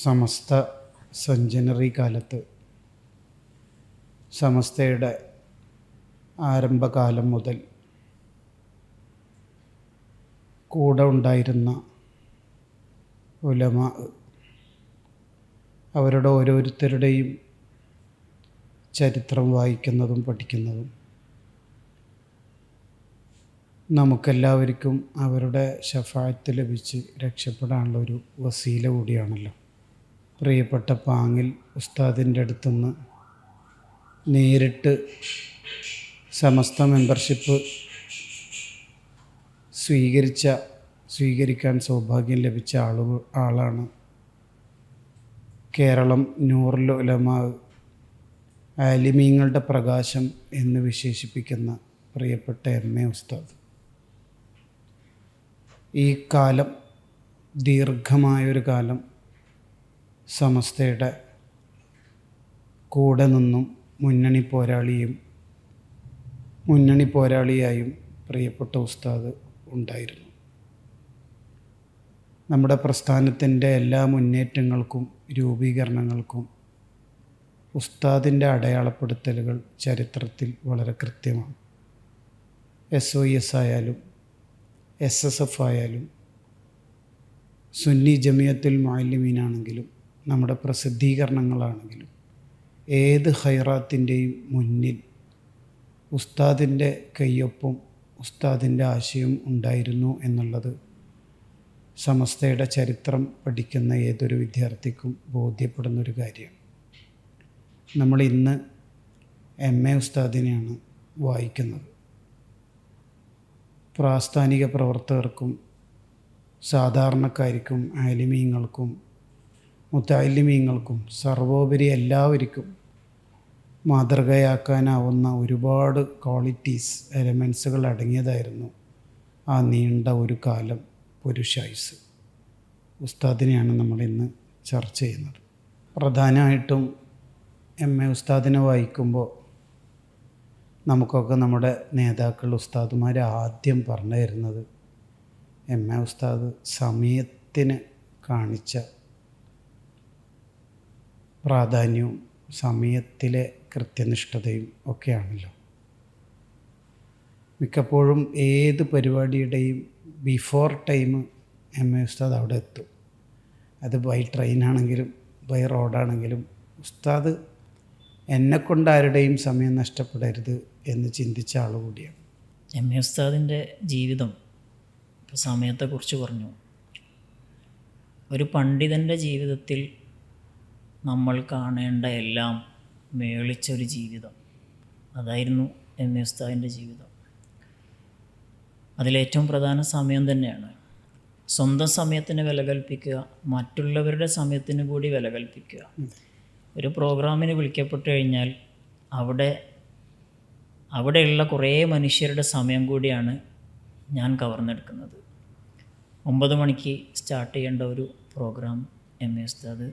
സമസ്ത century കാലത്ത് സമസ്തയുടെ ആരംഭകാലം മുതൽ കൂടെ ഉണ്ടായിരുന്ന ഉലമാ, അവരുടെ ഓരോരുത്തരുടെയും ചരിത്രം വായിക്കുന്നതും പഠിക്കുന്നതും നമുക്കെല്ലാവർക്കും അവരുടെ ശഫാഅത്ത് ലഭിച്ച് രക്ഷപ്പെടാനുള്ള ഒരു വസീല കൂടിയാണല്ലോ. പ്രിയപ്പെട്ട പാങ്ങിൽ ഉസ്താദിൻ്റെ അടുത്തുനിന്ന് നേരിട്ട് സമസ്ത മെമ്പർഷിപ്പ് സ്വീകരിക്കാൻ സൗഭാഗ്യം ലഭിച്ച ആളാണ് കേരളം നൂറുൽ ഉലമാ, ആലിമീങ്ങളുടെ പ്രകാശം എന്ന് വിശേഷിപ്പിക്കുന്ന പ്രിയപ്പെട്ട എം.എ. ഉസ്താദ്. ഈ കാലം, ദീർഘമായൊരു കാലം സമസ്തയുടെ കൂടെ നിന്നും മുന്നണി പോരാളിയായും പ്രിയപ്പെട്ട ഉസ്താദ് ഉണ്ടായിരുന്നു. നമ്മുടെ പ്രസ്ഥാനത്തിൻ്റെ എല്ലാ മുന്നേറ്റങ്ങൾക്കും രൂപീകരണങ്ങൾക്കും ഉസ്താദിൻ്റെ അടയാളപ്പെടുത്തലുകൾ ചരിത്രത്തിൽ വളരെ കൃത്യമാണ്. SOS ആയാലും SSF ആയാലും സുന്നി ജമിയത്തുൽ മുഅല്ലിമീനാണെങ്കിലും നമ്മുടെ പ്രസിദ്ധീകരണങ്ങളാണെങ്കിലും ഏത് ഖൈറാത്തിൻ്റെയും മുന്നിൽ ഉസ്താദിൻ്റെ കയ്യൊപ്പും ഉസ്താദിൻ്റെ ആശയം ഉണ്ടായിരുന്നു എന്നുള്ളത് സമസ്തയുടെ ചരിത്രം പഠിക്കുന്ന ഏതൊരു വിദ്യാർത്ഥിക്കും ബോധ്യപ്പെടുന്നൊരു കാര്യമാണ്. നമ്മൾ ഇന്ന് M.A. ഉസ്താദിനെയാണ് വായിക്കുന്നത്. പ്രാസ്ഥാനിക പ്രവർത്തകർക്കും സാധാരണക്കാർക്കും ആലിമീങ്ങൾക്കും മുത്തഅല്ലിമീങ്ങൾക്കും സർവോപരി എല്ലാവർക്കും മാതൃകയാക്കാനാവുന്ന ഒരുപാട് ക്വാളിറ്റീസ്, എലമെൻസുകൾ അടങ്ങിയതായിരുന്നു ആ നീണ്ട ഒരു കാലം പുരുഷായുസ്. ഉസ്താദിനെയാണ് നമ്മളിന്ന് ചർച്ച ചെയ്യുന്നത്. പ്രധാനമായിട്ടും M.A. ഉസ്താദിനെ വായിക്കുമ്പോൾ നമുക്കൊക്കെ നമ്മുടെ നേതാക്കൾ ഉസ്താദുമാർ ആദ്യം പറഞ്ഞു തരുന്നത് M.A. ഉസ്താദ് സമയത്തിന് കാണിച്ച പ്രാധാന്യവും സമയത്തിലെ കൃത്യനിഷ്ഠതയും ഒക്കെയാണല്ലോ. മിക്കപ്പോഴും ഏത് പരിപാടിയുടെയും ബിഫോർ ടൈം M.A. ഉസ്താദ് അവിടെ എത്തും. അത് ബൈ ട്രെയിനാണെങ്കിലും ബൈ റോഡാണെങ്കിലും ഉസ്താദ് എന്നെക്കൊണ്ട് ആരുടെയും സമയം നഷ്ടപ്പെടരുത് എന്ന് ചിന്തിച്ച ആൾ കൂടിയാണ്. M.A. ഉസ്താദിൻ്റെ ജീവിതം, ഇപ്പോൾ സമയത്തെക്കുറിച്ച് പറഞ്ഞു. ഒരു പണ്ഡിതൻ്റെ ജീവിതത്തിൽ നമ്മൾ കാണേണ്ട എല്ലാം മേളിച്ചൊരു ജീവിതം, അതായിരുന്നു M.A. ഉസ്താദിൻ്റെ ജീവിതം. അതിലേറ്റവും പ്രധാന സമയം തന്നെയാണ്. സ്വന്തം സമയത്തിന് വില കൽപ്പിക്കുക, മറ്റുള്ളവരുടെ സമയത്തിന് കൂടി വില കൽപ്പിക്കുക. ഒരു പ്രോഗ്രാമിന് വിളിക്കപ്പെട്ട് കഴിഞ്ഞാൽ അവിടെയുള്ള കുറേ മനുഷ്യരുടെ സമയം കൂടിയാണ് ഞാൻ കവർന്നെടുക്കുന്നത്. 9 മണിക്ക് സ്റ്റാർട്ട് ചെയ്യേണ്ട ഒരു പ്രോഗ്രാം M.A. ഉസ്താദ്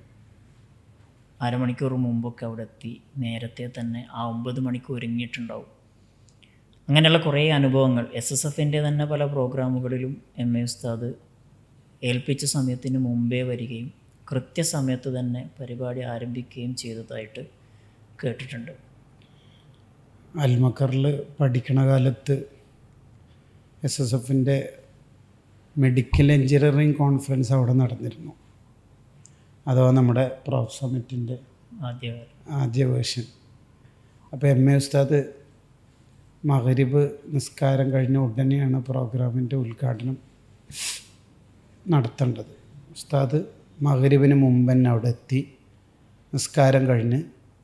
അരമണിക്കൂർ മുമ്പൊക്കെ അവിടെ എത്തി നേരത്തെ തന്നെ ആ 9 മണിക്ക് ഒരുങ്ങിയിട്ടുണ്ടാവും. അങ്ങനെയുള്ള കുറേ അനുഭവങ്ങൾ SSFൻ്റെ തന്നെ പല പ്രോഗ്രാമുകളിലും M.A. ഉസ്താദ് ഏൽപ്പിച്ച സമയത്തിന് മുമ്പേ വരികയും കൃത്യസമയത്ത് തന്നെ പരിപാടി ആരംഭിക്കുകയും ചെയ്തതായിട്ട് കേട്ടിട്ടുണ്ട്. അൽമക്കറിൽ പഠിക്കണ കാലത്ത് SSFൻ്റെ മെഡിക്കൽ എഞ്ചിനീയറിംഗ് കോൺഫറൻസ് അവിടെ നടന്നിരുന്നു. അഥവാ നമ്മുടെ പ്രൊഫ് സമിറ്റിൻ്റെ ആദ്യ വേർഷൻ. അപ്പോൾ M.A. ഉസ്താദ് മഗ്രിബ് നിസ്കാരം കഴിഞ്ഞ ഉടനെയാണ് പ്രോഗ്രാമിൻ്റെ ഉദ്ഘാടനം നടത്തേണ്ടത്. ഉസ്താദ് മഗ്രിബിന് മുമ്പ് തന്നെ അവിടെ എത്തി നിസ്കാരം കഴിഞ്ഞ്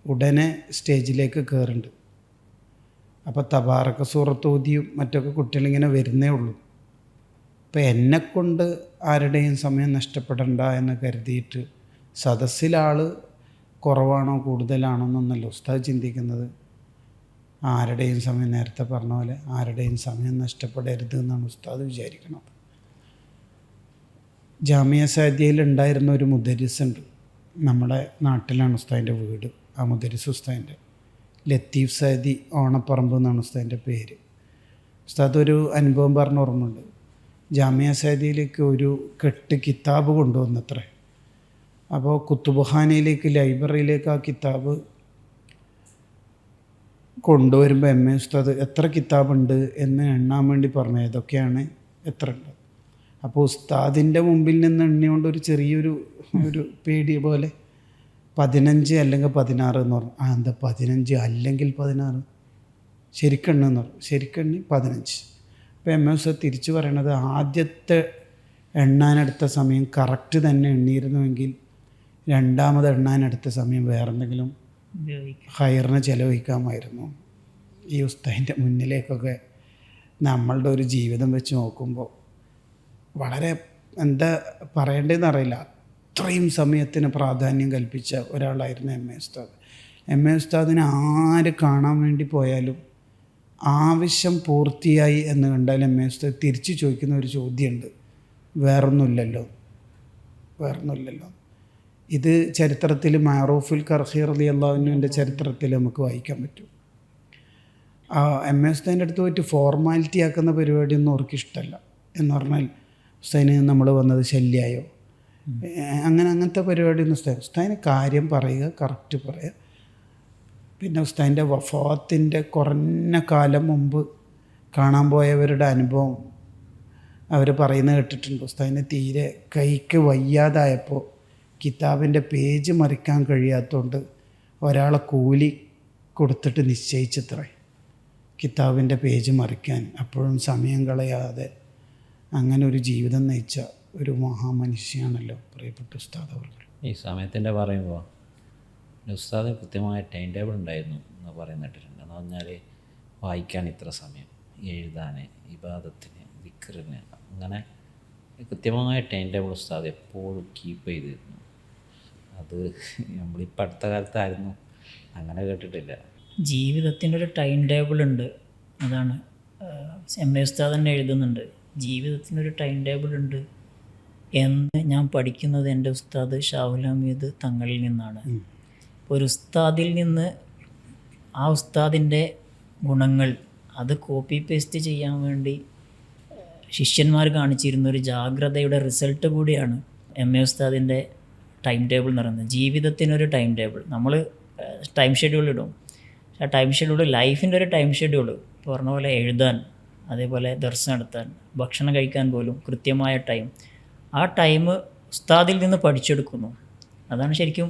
ഉടനെ സ്റ്റേജിലേക്ക് കയറുന്നുണ്ട്. അപ്പോൾ തബാറക സൂറത്ത് ഓതിയും മറ്റൊക്കെ കുട്ടികളിങ്ങനെ വരുന്നേ ഉള്ളൂ. അപ്പോൾ എന്നെക്കൊണ്ട് ആരുടെയും സമയം നഷ്ടപ്പെടണ്ട എന്ന് കരുതിയിട്ട് സദസ്സിലാൾ കുറവാണോ കൂടുതലാണോ എന്നൊന്നല്ല ഉസ്താദ് ചിന്തിക്കുന്നത്. ആരുടെയും സമയം, നേരത്തെ പറഞ്ഞ പോലെ ആരുടെയും സമയം നഷ്ടപ്പെടരുത് എന്നാണ് ഉസ്താദ് വിചാരിക്കുന്നത്. ജാമിയ സാദിയയിൽ ഉണ്ടായിരുന്ന ഒരു മുദരിസ് ഉണ്ട്, നമ്മുടെ നാട്ടിലാണ് ഉസ്താദിൻ്റെ വീട്. ആ മുദരിസ് ഉസ്താദിൻ്റെ ലത്തീഫ് സാദി ഓണപ്പറമ്പ് എന്നാണ് ഉസ്താദിൻ്റെ പേര്. ഉസ്താദ് ഒരു അനുഭവം പറഞ്ഞ ഓർമ്മയുണ്ട്. ജാമിയ സാദിയിലേക്ക് ഒരു കെട്ട് കിതാബ് കൊണ്ടുവന്നത്രേ. അപ്പോൾ കുത്തുബുഖാനയിലേക്ക്, ലൈബ്രറിയിലേക്ക് ആ കിതാബ് കൊണ്ടുവരുമ്പോൾ എം എ ഉസ്താദ് എത്ര കിതാബുണ്ട് എന്ന് എണ്ണാൻ വേണ്ടി പറഞ്ഞു, ഏതൊക്കെയാണ് എത്ര ഉണ്ട്. അപ്പോൾ ഉസ്താദിൻ്റെ മുമ്പിൽ നിന്ന് എണ്ണിയോണ്ട് ഒരു ചെറിയൊരു പേടി പോലെ 15 അല്ലെങ്കിൽ 16 എന്ന് പറഞ്ഞു. എന്താ 15 അല്ലെങ്കിൽ 16, ശരിക്കെണ്ണെന്ന് പറഞ്ഞു. ശരിക്കെണ്ണി 15. അപ്പോൾ എം എ ഉസ്താദ് തിരിച്ചു പറയണത്, ആദ്യത്തെ എണ്ണാനെടുത്ത സമയം കറക്റ്റ് തന്നെ എണ്ണിയിരുന്നുവെങ്കിൽ രണ്ടാമത് എണ്ണാനെടുത്ത സമയം വേറെ എന്തെങ്കിലും ഹയറിന് ചിലവഴിക്കാമായിരുന്നു. ഈ ഉസ്താദിൻ്റെ മുന്നിലേക്കൊക്കെ നമ്മളുടെ ഒരു ജീവിതം വെച്ച് നോക്കുമ്പോൾ വളരെ എന്താ പറയേണ്ടതെന്ന് അറിയില്ല, അത്രയും സമയത്തിന് പ്രാധാന്യം കൽപ്പിച്ച ഒരാളായിരുന്നു എം എ ഉസ്താദ്. എം എ ഉസ്താദിനെ ആര് കാണാൻ വേണ്ടി പോയാലും ആവശ്യം പൂർത്തിയായി എന്ന് കണ്ടാൽ എം എ ഉസ്താദ് തിരിച്ചു ചോദിക്കുന്ന ഒരു ചോദ്യമുണ്ട്, വേറൊന്നുമില്ലല്ലോ. ഇത് ചരിത്രത്തിൽ മഅറൂഫുൽ കർഖി റളിയല്ലാഹു അൻഹുവിൻ്റെ ചരിത്രത്തിൽ നമുക്ക് വായിക്കാൻ പറ്റും. എം എ ഉസ്താദിൻ്റെ അടുത്ത് പോയിട്ട് ഫോർമാലിറ്റി ആക്കുന്ന പരിപാടിയൊന്നും അവർക്ക് ഇഷ്ടമല്ല. എന്ന് പറഞ്ഞാൽ ഉസ്താദിന് നമ്മൾ വന്നത് ശല്യമായോ, അങ്ങനത്തെ പരിപാടിയൊന്നും ഉസ്താദിന് കാര്യം പറയുക, കറക്റ്റ് പറയുക. പിന്നെ ഉസ്താദിൻ്റെ വഫാത്തിൻ്റെ കുറഞ്ഞ കാലം മുമ്പ് കാണാൻ പോയവരുടെ അനുഭവം അവർ പറയുന്നത് കേട്ടിട്ടുണ്ട്. ഉസ്താദിന് തീരെ കൈക്ക് വയ്യാതായപ്പോൾ കിതാബിൻ്റെ പേജ് മറിക്കാൻ കഴിയാത്തതുകൊണ്ട് ഒരാളെ കൂലി കൊടുത്തിട്ട് നിശ്ചയിച്ചത്രേ കിതാബിൻ്റെ പേജ് മറിക്കാൻ. അപ്പോഴും സമയം കളയാതെ അങ്ങനെ ഒരു ജീവിതം നയിച്ച ഒരു മഹാമനുഷ്യയാണല്ലോ പ്രിയപ്പെട്ട ഉസ്താദ് അവർ. ഈ സമയത്തിൻ്റെ പറയുമ്പോൾ ഉസ്താദ് കൃത്യമായ ടൈം ടേബിൾ ഉണ്ടായിരുന്നു എന്ന് പറയുന്നിട്ടുണ്ട്. എന്ന് പറഞ്ഞാൽ വായിക്കാൻ ഇത്ര സമയം, എഴുതാൻ, ഇബാദത്തിന്, ദിക്റിന്, അങ്ങനെ കൃത്യമായ ടൈം ടേബിൾ ഉസ്താദ് എപ്പോഴും കീപ്പ് ചെയ്തിരുന്നു. അത് നമ്മളിപ്പോൾ അടുത്ത കാലത്തായിരുന്നു അങ്ങനെ കേട്ടിട്ടില്ല. ജീവിതത്തിനൊരു ടൈം ടേബിൾ ഉണ്ട്. അതാണ് എം എ ഉസ്താദ് തന്നെ എഴുതുന്നുണ്ട്, ജീവിതത്തിനൊരു ടൈം ടേബിൾ ഉണ്ട് എന്ന് ഞാൻ പഠിക്കുന്നത് എൻ്റെ ഉസ്താദ് ഷാഹുൽ ഹമീദ് തങ്ങളിൽ നിന്നാണ്. ഒരു ഉസ്താദിൽ നിന്ന് ആ ഉസ്താദിൻ്റെ ഗുണങ്ങൾ അത് കോപ്പി പേസ്റ്റ് ചെയ്യാൻ വേണ്ടി ശിഷ്യന്മാർ കാണിച്ചിരുന്നൊരു ജാഗ്രതയുടെ റിസൾട്ട് കൂടിയാണ് എം എ ഉസ്താദിൻ്റെ ടൈം ടേബിൾ എന്ന് പറയുന്നത്. ജീവിതത്തിനൊരു ടൈം ടേബിൾ, നമ്മൾ ടൈം ഷെഡ്യൂൾ ഇടും. ആ ടൈം ഷെഡ്യൂൾ ലൈഫിൻ്റെ ഒരു ടൈം ഷെഡ്യൂൾ പറഞ്ഞ പോലെ എഴുതാൻ, അതേപോലെ ദർസ് നടത്താൻ, ഭക്ഷണം കഴിക്കാൻ പോലും കൃത്യമായ ടൈം. ആ ടൈം ഉസ്താദിൽ നിന്ന് പഠിച്ചെടുക്കുന്നു. അതാണ് ശരിക്കും.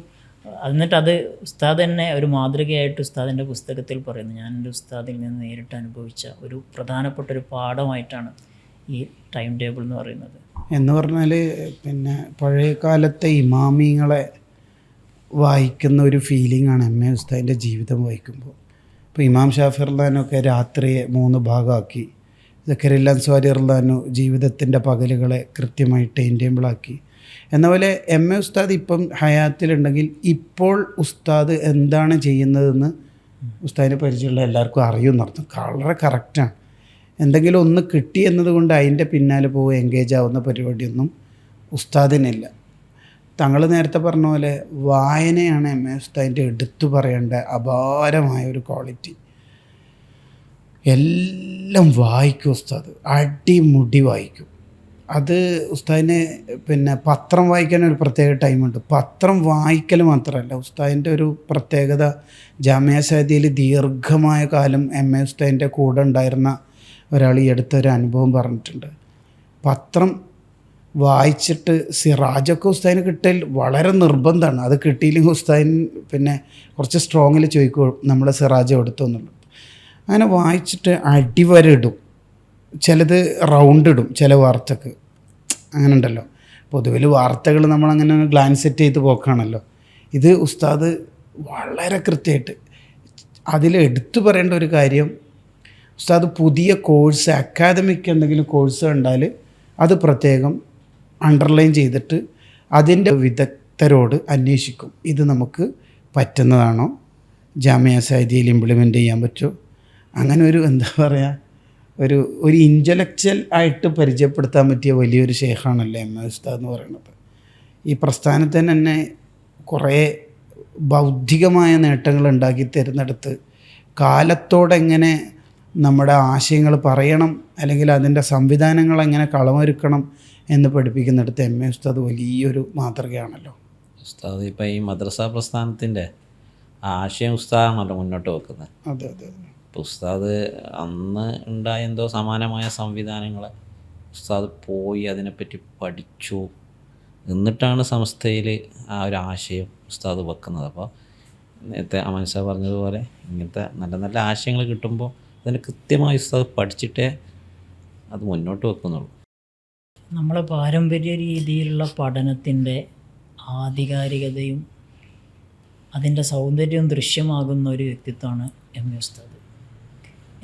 എന്നിട്ട് അത് ഉസ്താദ് തന്നെ ഒരു മാതൃകയായിട്ട് ഉസ്താദിൻ്റെ പുസ്തകത്തിൽ പറയുന്നു. ഞാൻ എൻ്റെ ഉസ്താദിൽ നിന്ന് നേരിട്ട് അനുഭവിച്ച ഒരു പ്രധാനപ്പെട്ട ഒരു പാഠമായിട്ടാണ് ഈ ടൈം ടേബിൾ എന്ന് പറയുന്നത്. എന്ന് പറഞ്ഞാൽ പിന്നെ പഴയ കാലത്തെ ഇമാമിങ്ങളെ വായിക്കുന്ന ഒരു ഫീലിംഗാണ് എം എ ഉസ്താദിൻ്റെ ജീവിതം വായിക്കുമ്പോൾ. ഇപ്പോൾ ഇമാം ഷാഫി റളിയല്ലാഹുവിനൊക്കെ രാത്രിയെ 3 ഭാഗമാക്കി, സക്കരിയ അൻസ്വാരി റളിയല്ലാഹു ജീവിതത്തിൻ്റെ പകലുകളെ കൃത്യമായി ടൈം ടേബിളാക്കി. എന്ന പോലെ എം എ ഉസ്താദ് ഇപ്പം ഹയാത്തിലുണ്ടെങ്കിൽ ഇപ്പോൾ ഉസ്താദ് എന്താണ് ചെയ്യുന്നതെന്ന് ഉസ്താദിനെ പരിചയമുള്ള എല്ലാവർക്കും അറിയുമെന്നർത്ഥം. വളരെ കറക്റ്റാണ്. എന്തെങ്കിലും ഒന്ന് കിട്ടി എന്നതുകൊണ്ട് അതിൻ്റെ പിന്നാലെ പോവുക, എൻഗേജ് ആവുന്ന പരിപാടിയൊന്നും ഉസ്താദിനില്ല. തങ്ങൾ നേരത്തെ പറഞ്ഞ പോലെ വായനയാണ് എം എ ഉസ്താദിൻ്റെ എടുത്തു പറയേണ്ട അപാരമായ ഒരു ക്വാളിറ്റി. എല്ലാം വായിക്കും ഉസ്താദ്, അടിമുടി വായിക്കും. അത് ഉസ്താദിന് പിന്നെ പത്രം വായിക്കാൻ ഒരു പ്രത്യേക ടൈമുണ്ട്. പത്രം വായിക്കൽ മാത്രമല്ല, ഉസ്താദിൻ്റെ ഒരു പ്രത്യേകത, ജാമിയ സഅദിയയിൽ ദീർഘമായ കാലം എം എ ഉസ്താദിൻ്റെ കൂടെ ഉണ്ടായിരുന്ന ഒരാൾ ഈ അടുത്തൊരു അനുഭവം പറഞ്ഞിട്ടുണ്ട്. പത്രം വായിച്ചിട്ട് സിറാജൊക്കെ ഉസ്താദിന് കിട്ടൽ വളരെ നിർബന്ധമാണ്. അത് കിട്ടിയില്ലെങ്കിൽ ഉസ്താദിന് പിന്നെ കുറച്ച് സ്ട്രോങ്ങിൽ ചോദിക്കും നമ്മളെ സിറാജ് എടുത്തോന്നുള്ളൂ. അങ്ങനെ വായിച്ചിട്ട് അടിവരിടും, ചിലത് റൗണ്ട് ഇടും, ചില വാർത്തക്ക്. അങ്ങനെ ഉണ്ടല്ലോ, പൊതുവിൽ വാർത്തകൾ നമ്മളങ്ങനെ ഗ്ലാൻസ് സെറ്റ് ചെയ്ത് പോക്കാണല്ലോ. ഇത് ഉസ്താദ് വളരെ കൃത്യമായിട്ട്. അതിൽ എടുത്തു പറയേണ്ട ഒരു കാര്യം, ഉസ്താദ് പുതിയ കോഴ്സ്, അക്കാദമിക് എന്തെങ്കിലും കോഴ്സ് കണ്ടാൽ അത് പ്രത്യേകം അണ്ടർലൈൻ ചെയ്തിട്ട് അതിൻ്റെ വിദഗ്ധരോട് അന്വേഷിക്കും. ഇത് നമുക്ക് പറ്റുന്നതാണോ, ജാമിയ സഅദിയയിൽ ഇംപ്ലിമെൻ്റ് ചെയ്യാൻ പറ്റുമോ. അങ്ങനെ ഒരു എന്താ പറയുക, ഒരു ഇൻ്റലക്ച്വൽ ആയിട്ട് പരിചയപ്പെടുത്താൻ പറ്റിയ വലിയൊരു ഷെയ്ഖാണല്ലോ എം എ ഉസ്താദ് എന്ന് പറയുന്നത്. ഈ പ്രസ്ഥാനത്തിന് തന്നെ കുറേ ബൗദ്ധികമായ നേട്ടങ്ങൾ ഉണ്ടാക്കി തരുന്നിടത്ത് കാലത്തോടെങ്ങനെ നമ്മുടെ ആശയങ്ങൾ പറയണം, അല്ലെങ്കിൽ അതിൻ്റെ സംവിധാനങ്ങൾ എങ്ങനെ കളമൊരുക്കണം എന്ന് പഠിപ്പിക്കുന്നിടത്ത് എം എ ഉസ്താദ് വലിയൊരു മാതൃകയാണല്ലോ. ഉസ്താദ് ഇപ്പം ഈ മദ്രസ പ്രസ്ഥാനത്തിൻ്റെ ആശയം ഉസ്താദാണല്ലോ മുന്നോട്ട് വെക്കുന്നത്. അതെ അതെ അതെ. ഇപ്പോൾ ഉസ്താദ് അന്ന് ഉണ്ടായ എന്തോ സമാനമായ സംവിധാനങ്ങളെ ഉസ്താദ് പോയി അതിനെപ്പറ്റി പഠിച്ചു, എന്നിട്ടാണ് സംസ്ഥയിൽ ആ ഒരു ആശയം ഉസ്താദ് വെക്കുന്നത്. അപ്പോൾ നേരത്തെ അമൻ സാബ് പറഞ്ഞതുപോലെ ഇങ്ങനത്തെ നല്ല നല്ല ആശയങ്ങൾ കിട്ടുമ്പോൾ അതിന് കൃത്യമായി ഉസ്താദ് പഠിച്ചിട്ടേ അത് മുന്നോട്ട് വെക്കുന്നുള്ളൂ. നമ്മളെ പാരമ്പര്യ രീതിയിലുള്ള പഠനത്തിൻ്റെ ആധികാരികതയും അതിൻ്റെ സൗന്ദര്യവും ദൃശ്യമാകുന്ന ഒരു വ്യക്തിത്വമാണ് എം എ ഉസ്താദ്.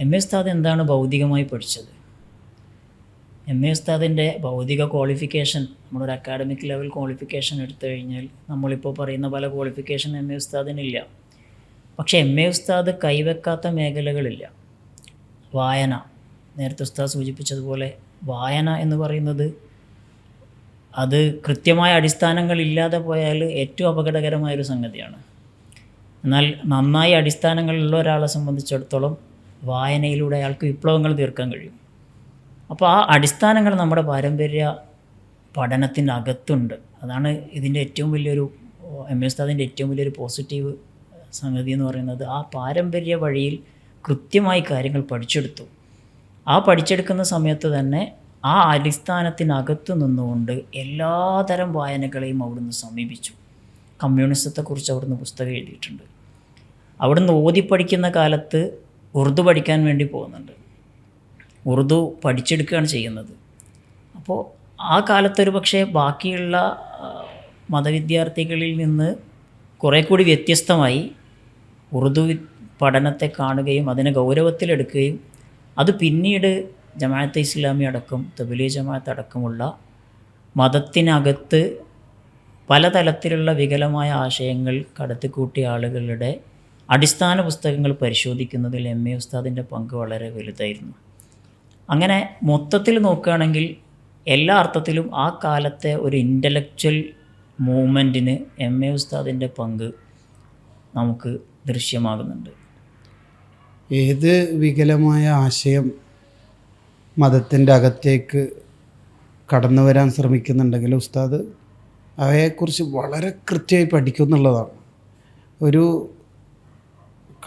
എം എ ഉസ്താദ് എന്താണ് ഭൗതികമായി പഠിച്ചത്? എം എ ഉസ്താദിൻ്റെ ഭൗതിക ക്വാളിഫിക്കേഷൻ, നമ്മളൊരു അക്കാഡമിക് ലെവൽ ക്വാളിഫിക്കേഷൻ എടുത്തു കഴിഞ്ഞാൽ നമ്മളിപ്പോൾ പറയുന്ന പല ക്വാളിഫിക്കേഷൻ എം എ ഉസ്താദിനില്ല. പക്ഷേ എം എ ഉസ്താദ് കൈവെക്കാത്ത മേഖലകളില്ല. വായന, നേരത്തെ ഉസ്താദ് സൂചിപ്പിച്ചതുപോലെ വായന എന്ന് പറയുന്നത് അത് കൃത്യമായ അടിസ്ഥാനങ്ങളില്ലാതെ പോയാൽ ഏറ്റവും അപകടകരമായൊരു സംഗതിയാണ്. എന്നാൽ നന്നായി അടിസ്ഥാനങ്ങളുള്ള ഒരാളെ സംബന്ധിച്ചിടത്തോളം വായനയിലൂടെ അയാൾക്ക് വിപ്ലവങ്ങൾ തീർക്കാൻ കഴിയും. അപ്പോൾ ആ അടിസ്ഥാനങ്ങൾ നമ്മുടെ പാരമ്പര്യ പഠനത്തിൻ്റെ അകത്തുണ്ട്. അതാണ് ഇതിൻ്റെ ഏറ്റവും വലിയൊരു എം എ ഉസ്താദിൻ്റെ ഏറ്റവും വലിയൊരു പോസിറ്റീവ് സംഗതി എന്ന് പറയുന്നത്. ആ പാരമ്പര്യ വഴിയിൽ കൃത്യമായി കാര്യങ്ങൾ പഠിച്ചെടുത്തു. ആ പഠിച്ചെടുക്കുന്ന സമയത്ത് തന്നെ ആ അടിസ്ഥാനത്തിനകത്ത് നിന്നുകൊണ്ട് എല്ലാതരം വായനകളെയും അവിടുന്ന് സമീപിച്ചു. കമ്മ്യൂണിസത്തെക്കുറിച്ച് അവിടുന്ന് പുസ്തകം എഴുതിയിട്ടുണ്ട്. അവിടുന്ന് ഓതി പഠിക്കുന്ന കാലത്ത് ഉറുദു പഠിക്കാൻ വേണ്ടി പോകുന്നുണ്ട്. ഉറുദു പഠിച്ചെടുക്കുകയാണ് ചെയ്യുന്നത്. അപ്പോൾ ആ കാലത്തൊരു പക്ഷേ ബാക്കിയുള്ള മതവിദ്യാർത്ഥികളിൽ നിന്ന് കുറേ കൂടി വ്യത്യസ്തമായി ഉറുദു പഠനത്തെ കാണുകയും അതിനെ ഗൗരവത്തിലെടുക്കുകയും അത് പിന്നീട് ജമാഅത്തെ ഇസ്ലാമി അടക്കം തബ്ലീഗ് ജമാഅത്ത് അടക്കമുള്ള മതത്തിനകത്ത് പലതരത്തിലുള്ള വികലമായ ആശയങ്ങൾ കടത്തിക്കൂട്ടിയ ആളുകളുടെ അടിസ്ഥാന പുസ്തകങ്ങൾ പരിശോധിക്കുന്നതിൽ എം എ ഉസ്താദിൻ്റെ പങ്ക് വളരെ വലുതായിരുന്നു. അങ്ങനെ മൊത്തത്തിൽ നോക്കുകയാണെങ്കിൽ എല്ലാ അർത്ഥത്തിലും ആ കാലത്തെ ഒരു ഇൻ്റലക്ച്വൽ മൂവ്മെൻറ്റിന് എം എ ഉസ്താദിൻ്റെ പങ്ക് നമുക്ക് ദൃശ്യമാകുന്നുണ്ട്. ഏത് വികലമായ ആശയം മതത്തിൻ്റെ അകത്തേക്ക് കടന്നു വരാൻ ശ്രമിക്കുന്നുണ്ടെങ്കിലും ഉസ്താദ് അവയെക്കുറിച്ച് വളരെ കൃത്യമായി പഠിക്കും എന്നുള്ളതാണ്. ഒരു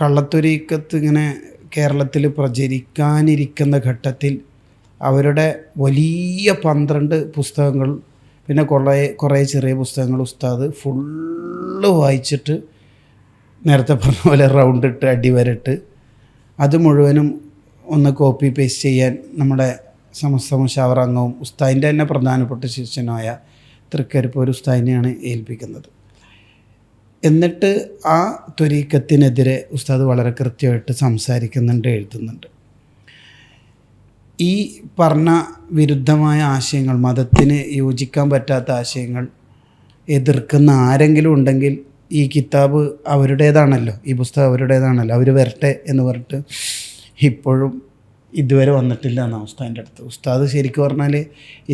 കള്ളത്തൊരീക്കത്ത് ഇങ്ങനെ കേരളത്തിൽ പ്രചരിക്കാനിരിക്കുന്ന ഘട്ടത്തിൽ അവരുടെ വലിയ 12 പുസ്തകങ്ങൾ പിന്നെ കുറേ ചെറിയ പുസ്തകങ്ങൾ ഉസ്താദ് ഫുള്ള് വായിച്ചിട്ട് നേരത്തെ പറഞ്ഞ പോലെ റൗണ്ടിട്ട് അടിവരട്ട് അത് മുഴുവനും ഒന്ന് കോപ്പി പേസ്റ്റ് ചെയ്യാൻ നമ്മുടെ സമസ്ത മുശാവറ അംഗവും ഉസ്താദിൻ്റെ തന്നെ പ്രധാനപ്പെട്ട ശിഷ്യനായ തൃക്കരിപ്പൂർ ഉസ്താദിനെയാണ് ഏൽപ്പിക്കുന്നത്. എന്നിട്ട് ആ ത്വരീക്കത്തിനെതിരെ ഉസ്താദ് വളരെ കൃത്യമായിട്ട് സംസാരിക്കുന്നുണ്ട്, എഴുതുന്നുണ്ട്. ഈ പറഞ്ഞ വിരുദ്ധമായ ആശയങ്ങൾ, മതത്തിന് യോജിക്കാൻ പറ്റാത്ത ആശയങ്ങൾ എതിർക്കുന്ന ആരെങ്കിലും ഉണ്ടെങ്കിൽ ഈ കിതാബ് അവരുടേതാണല്ലോ, ഈ പുസ്തകം അവരുടേതാണല്ലോ, അവർ വരട്ടെ എന്ന് പറഞ്ഞിട്ട് ഇപ്പോഴും ഇതുവരെ വന്നിട്ടില്ല എന്നാണ് ഉസ്താദിൻ്റെ അടുത്ത്. ഉസ്താദ് ശരിക്കും പറഞ്ഞാൽ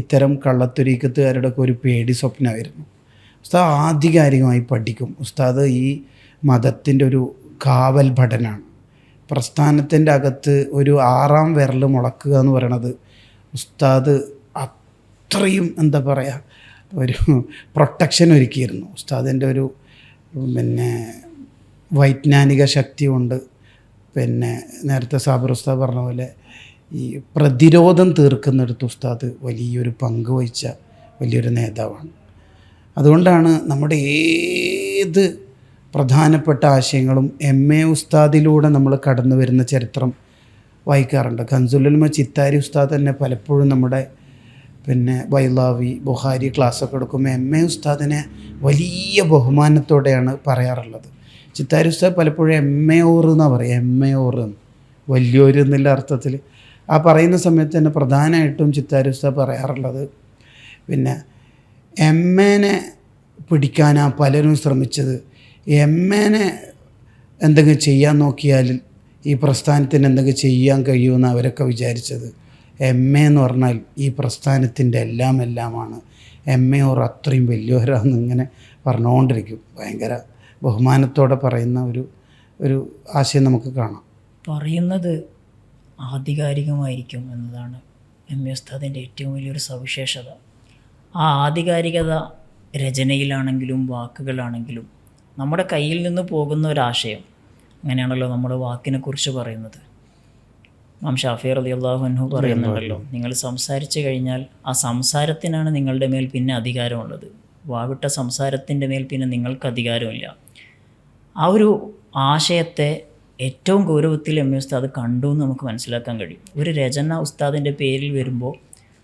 ഇത്തരം കള്ളത്തൊരീക്കത്തുകാരുടെ ഒക്കെ ഒരു പേടി സ്വപ്നമായിരുന്നു. ഉസ്താദ് ആധികാരികമായി പഠിക്കും. ഉസ്താദ് ഈ മതത്തിൻ്റെ ഒരു കാവൽ ഭടനാണ്. പ്രസ്ഥാനത്തിൻ്റെ അകത്ത് ഒരു 6ാം വിരൽ മുളക്കുക എന്ന് പറയണത് ഉസ്താദ് അത്രയും എന്താ പറയുക ഒരു പ്രൊട്ടക്ഷൻ ഒരുക്കിയിരുന്നു. ഉസ്താദിൻ്റെ ഒരു വൈജ്ഞാനിക ശക്തി കൊണ്ട് നേരത്തെ സാബിർ ഉസ്താദ് പറഞ്ഞ പോലെ ഈ പ്രതിരോധം തീർക്കുന്നിടത്ത് ഉസ്താദ് വലിയൊരു പങ്ക് വഹിച്ച വലിയൊരു നേതാവാണ്. അതുകൊണ്ടാണ് നമ്മുടെ ഏത് പ്രധാനപ്പെട്ട ആശയങ്ങളും എം എ ഉസ്താദിലൂടെ നമ്മൾ കടന്നു വരുന്ന ചരിത്രം വായിക്കാറുണ്ട്. കൻസുലുൽമ ചിത്താരി ഉസ്താദ് തന്നെ പലപ്പോഴും നമ്മുടെ ബൈലാവി ബുഖാരി ക്ലാസ്സൊക്കെ എടുക്കുമ്പോൾ എം എ ഉസ്താദിനെ വലിയ ബഹുമാനത്തോടെയാണ് പറയാറുള്ളത്. ചിത്താരി ഉസ്താദ് പലപ്പോഴും എം എ ഓർ എന്നാണ് പറയുക, എം എ ഓർ വലിയൊരു എന്നുള്ള അർത്ഥത്തിൽ. ആ പറയുന്ന സമയത്ത് തന്നെ പ്രധാനമായിട്ടും ചിത്താരി ഉസ്താദ് പറയാറുള്ളത് എം എനെ പിടിക്കാനാണ് പലരും ശ്രമിച്ചത്. എം എനെ എന്തെങ്കിലും ചെയ്യാൻ നോക്കിയാൽ ഈ പ്രസ്ഥാനത്തിന് എന്തെങ്കിലും ചെയ്യാൻ കഴിയുമെന്ന് അവരൊക്കെ വിചാരിച്ചത്. എം എ എന്ന് പറഞ്ഞാൽ ഈ പ്രസ്ഥാനത്തിൻ്റെ എല്ലാമാണ്. എം എ ഓർ അത്രയും വലിയവരാന്ന് ഇങ്ങനെ പറഞ്ഞുകൊണ്ടിരിക്കും. ഭയങ്കര ബഹുമാനത്തോടെ പറയുന്ന ഒരു ആശയം നമുക്ക് കാണാം. പറയുന്നത് ആധികാരികമായിരിക്കും എന്നതാണ് എം എ ഉസ്താദിൻ്റെ ഏറ്റവും വലിയൊരു സവിശേഷത. ആ ആധികാരികത രചനയിലാണെങ്കിലും വാക്കുകളാണെങ്കിലും നമ്മുടെ കയ്യിൽ നിന്ന് പോകുന്ന ഒരാശയം, അങ്ങനെയാണല്ലോ നമ്മൾ വാക്കിനെക്കുറിച്ച് പറയുന്നത്. ഇമാം ഷാഫി റളിയല്ലാഹു അൻഹു പറയുന്നുണ്ടല്ലോ, നിങ്ങൾ സംസാരിച്ചു കഴിഞ്ഞാൽ ആ സംസാരത്തിനാണ് നിങ്ങളുടെ മേൽ പിന്നെ അധികാരമുള്ളത്, വാവിട്ട സംസാരത്തിൻ്റെ മേൽ പിന്നെ നിങ്ങൾക്ക് അധികാരമില്ല. ആ ഒരു ആശയത്തെ ഏറ്റവും ഗൗരവത്തിൽ എം എ ഉസ്താദ് കണ്ടു എന്ന് നമുക്ക് മനസ്സിലാക്കാൻ കഴിയും. ഒരു രചന ഉസ്താദിൻ്റെ പേരിൽ വരുമ്പോൾ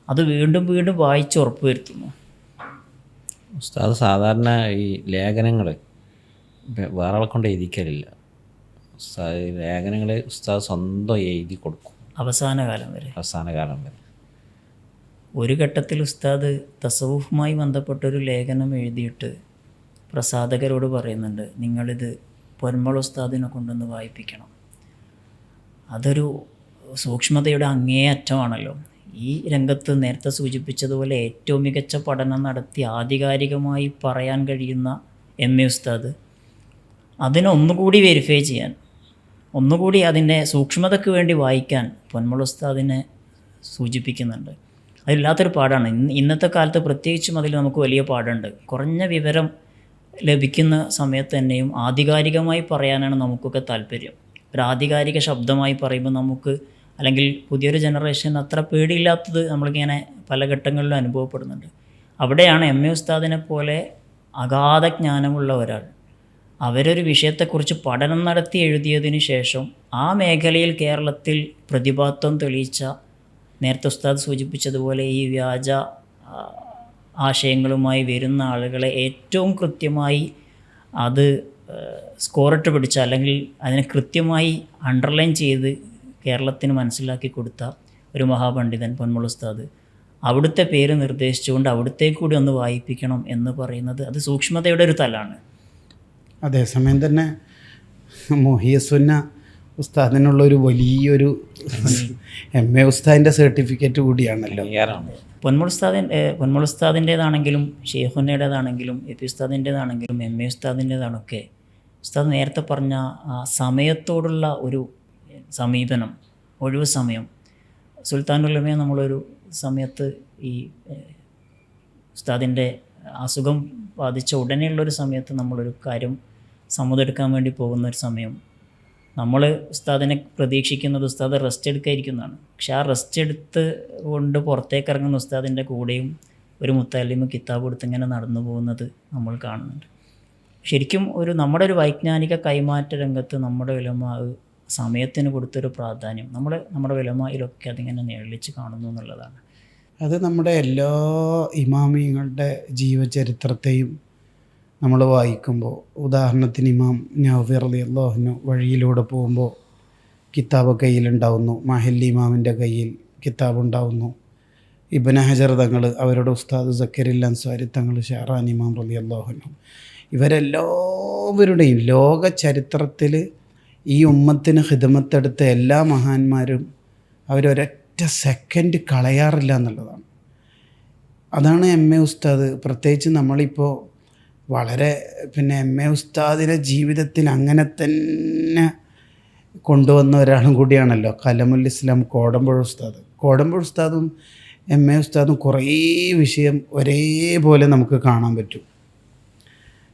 അത് വീണ്ടും വീണ്ടും വായിച്ച് ഉറപ്പ് വരുത്തുന്നു. ഉസ്താദ് സാധാരണ ഈ ലേഖനങ്ങൾ വേറെ ആളെ കൊണ്ട് എഴുതിക്കലില്ല. ഉസ്താദ് ലേഖനങ്ങൾ ഉസ്താദ് സ്വന്തം എഴുതി കൊടുക്കും അവസാന കാലം വരെ. ഒരു ഘട്ടത്തിൽ ഉസ്താദ് തസവുഫുമായി ബന്ധപ്പെട്ടൊരു ലേഖനം എഴുതിയിട്ട് പ്രസാധകരോട് പറയുന്നുണ്ട്, നിങ്ങളിത് പൊന്മൾ ഉസ്താദിനെ കൊണ്ടൊന്ന് വായിപ്പിക്കണം. അതൊരു സൂക്ഷ്മതയുടെ അങ്ങേയറ്റമാണല്ലോ. ഈ രംഗത്ത് നേരത്തെ സൂചിപ്പിച്ചതുപോലെ ഏറ്റവും മികച്ച പഠനം നടത്തി ആധികാരികമായി പറയാൻ കഴിയുന്ന എം എ ഉസ്താദ് അതിനെ ഒന്നുകൂടി വെരിഫൈ ചെയ്യാൻ, ഒന്നുകൂടി അതിൻ്റെ സൂക്ഷ്മതയ്ക്ക് വേണ്ടി വായിക്കാൻ പൊന്മൾ ഉസ്താദിനെ സൂചിപ്പിക്കുന്നുണ്ട്. അതില്ലാത്തൊരു പാടാണ്. ഇന്നത്തെ കാലത്ത് പ്രത്യേകിച്ചും അതിൽ നമുക്ക് വലിയ പാടുണ്ട്. കുറഞ്ഞ വിവരം ലഭിക്കുന്ന സമയത്ത് തന്നെയും ആധികാരികമായി പറയാനാണ് നമുക്കൊക്കെ താല്പര്യം. ഒരു ആധികാരിക ശബ്ദമായി പറയുമ്പോൾ നമുക്ക്, അല്ലെങ്കിൽ പുതിയൊരു ജനറേഷൻ അത്ര പേടിയില്ലാത്തത് നമ്മളിങ്ങനെ പല ഘട്ടങ്ങളിലും അനുഭവപ്പെടുന്നുണ്ട്. അവിടെയാണ് എം എ ഉസ്താദിനെ പോലെ അഗാധ ജ്ഞാനമുള്ള ഒരാൾ അവരൊരു വിഷയത്തെക്കുറിച്ച് പഠനം നടത്തി എഴുതിയതിന് ശേഷം ആ മേഖലയിൽ കേരളത്തിൽ പ്രതിഭാത്വം തെളിയിച്ച, നേരത്തെ ഉസ്താദ് സൂചിപ്പിച്ചതുപോലെ ഈ വ്യാജ ആശയങ്ങളുമായി വരുന്ന ആളുകളെ ഏറ്റവും കൃത്യമായി അത് സ്കോറിട്ട് പിടിച്ച, അല്ലെങ്കിൽ അതിനെ കൃത്യമായി അണ്ടർലൈൻ ചെയ്ത് കേരളത്തിന് മനസ്സിലാക്കി കൊടുത്ത ഒരു മഹാപണ്ഡിതൻ പൊന്മൾ ഉസ്താദ്, അവിടുത്തെ പേര് നിർദ്ദേശിച്ചുകൊണ്ട് അവിടുത്തെ കൂടി ഒന്ന് വായിപ്പിക്കണം എന്ന് പറയുന്നത് അത് സൂക്ഷ്മതയുടെ ഒരു തലാണ്. അതേസമയം തന്നെ മുഹിയസുന്ന ഉസ്താദിനുള്ളൊരു വലിയൊരു എം എ ഉസ്താദിൻ്റെ സർട്ടിഫിക്കറ്റ് കൂടിയാണല്ലോ. പൊന്മൾ ഉസ്താദിൻ്റേതാണെങ്കിലും ഷെയ്ഖുന്നയുടേതാണെങ്കിലും എ പി ഉസ്താദിൻ്റേതാണെങ്കിലും എം എ ഉസ്താദിൻ്റേതാണൊക്കെ ഉസ്താദ് നേരത്തെ പറഞ്ഞ സമയത്തോടുള്ള ഒരു സമീപനം, ഒഴിവ് സമയം. സുൽത്താനുലമയെ നമ്മളൊരു സമയത്ത് ഈ ഉസ്താദിൻ്റെ അസുഖം ബാധിച്ച ഉടനെയുള്ളൊരു സമയത്ത് നമ്മളൊരു കാര്യം സമ്മതെടുക്കാൻ വേണ്ടി പോകുന്ന ഒരു സമയം, നമ്മൾ ഉസ്താദിനെ പ്രതീക്ഷിക്കുന്നത് ഉസ്താദ് റെസ്റ്റ് എടുക്കാതിരിക്കുന്നതാണ്. പക്ഷെ ആ റെസ്റ്റ് എടുത്ത് കൊണ്ട് പുറത്തേക്ക് ഇറങ്ങുന്ന ഉസ്താദിൻ്റെ കൂടെയും ഒരു മുത്തല്ലിമ് കിതാബ് എടുത്ത് ഇങ്ങനെ നടന്നു പോകുന്നത് നമ്മൾ കാണുന്നുണ്ട്. ശരിക്കും നമ്മുടെ ഒരു വൈജ്ഞാനിക കൈമാറ്റ രംഗത്ത് നമ്മുടെ ഉലമാ സമയത്തിന് കൊടുത്തൊരു പ്രാധാന്യം നമ്മുടെ ഉലമായിലൊക്കെ അതിങ്ങനെ നിഴലിച്ച് കാണുന്നു എന്നുള്ളതാണ്. അത് നമ്മുടെ എല്ലാ ഇമാമിങ്ങളുടെ ജീവചരിത്രത്തെയും നമ്മൾ വായിക്കുമ്പോൾ, ഉദാഹരണത്തിന് ഇമാം നവവി റളിയല്ലാഹു അൻഹു വഴിയിലൂടെ പോകുമ്പോൾ കിതാബ് കയ്യിലുണ്ടാവുന്നു, മഹല്ലി ഇമാമിൻ്റെ കയ്യിൽ കിതാബ് ഉണ്ടാവുന്നു, ഇബ്നു ഹജർ തങ്ങൾ, അവരുടെ ഉസ്താദ് സക്കരിൽ അൻസാരി തങ്ങൾ, ഷഹറാൻ ഇമാം റളിയല്ലാഹു അൻഹു, ഇവരെല്ലാവരുടെയും ലോക ചരിത്രത്തിൽ ഈ ഉമ്മത്തിന് ഖിദ്മത്തെടുത്ത എല്ലാ മഹാന്മാരും അവരൊരൊറ്റ സെക്കൻഡ് കളയാറില്ല എന്നുള്ളതാണ്. അതാണ് എം എ ഉസ്താദ്. പ്രത്യേകിച്ച് നമ്മളിപ്പോൾ വളരെ എം എ ഉസ്താദിനെ ജീവിതത്തിൽ അങ്ങനെ തന്നെ കൊണ്ടുവന്ന ഒരാളും കൂടിയാണല്ലോ കലമുൽ ഇസ്ലാം കോടമ്പുഴ ഉസ്താദ്. കോടമ്പുഴ ഉസ്താദും എം എ ഉസ്താദും കുറേ വിഷയം ഒരേപോലെ നമുക്ക് കാണാൻ പറ്റും.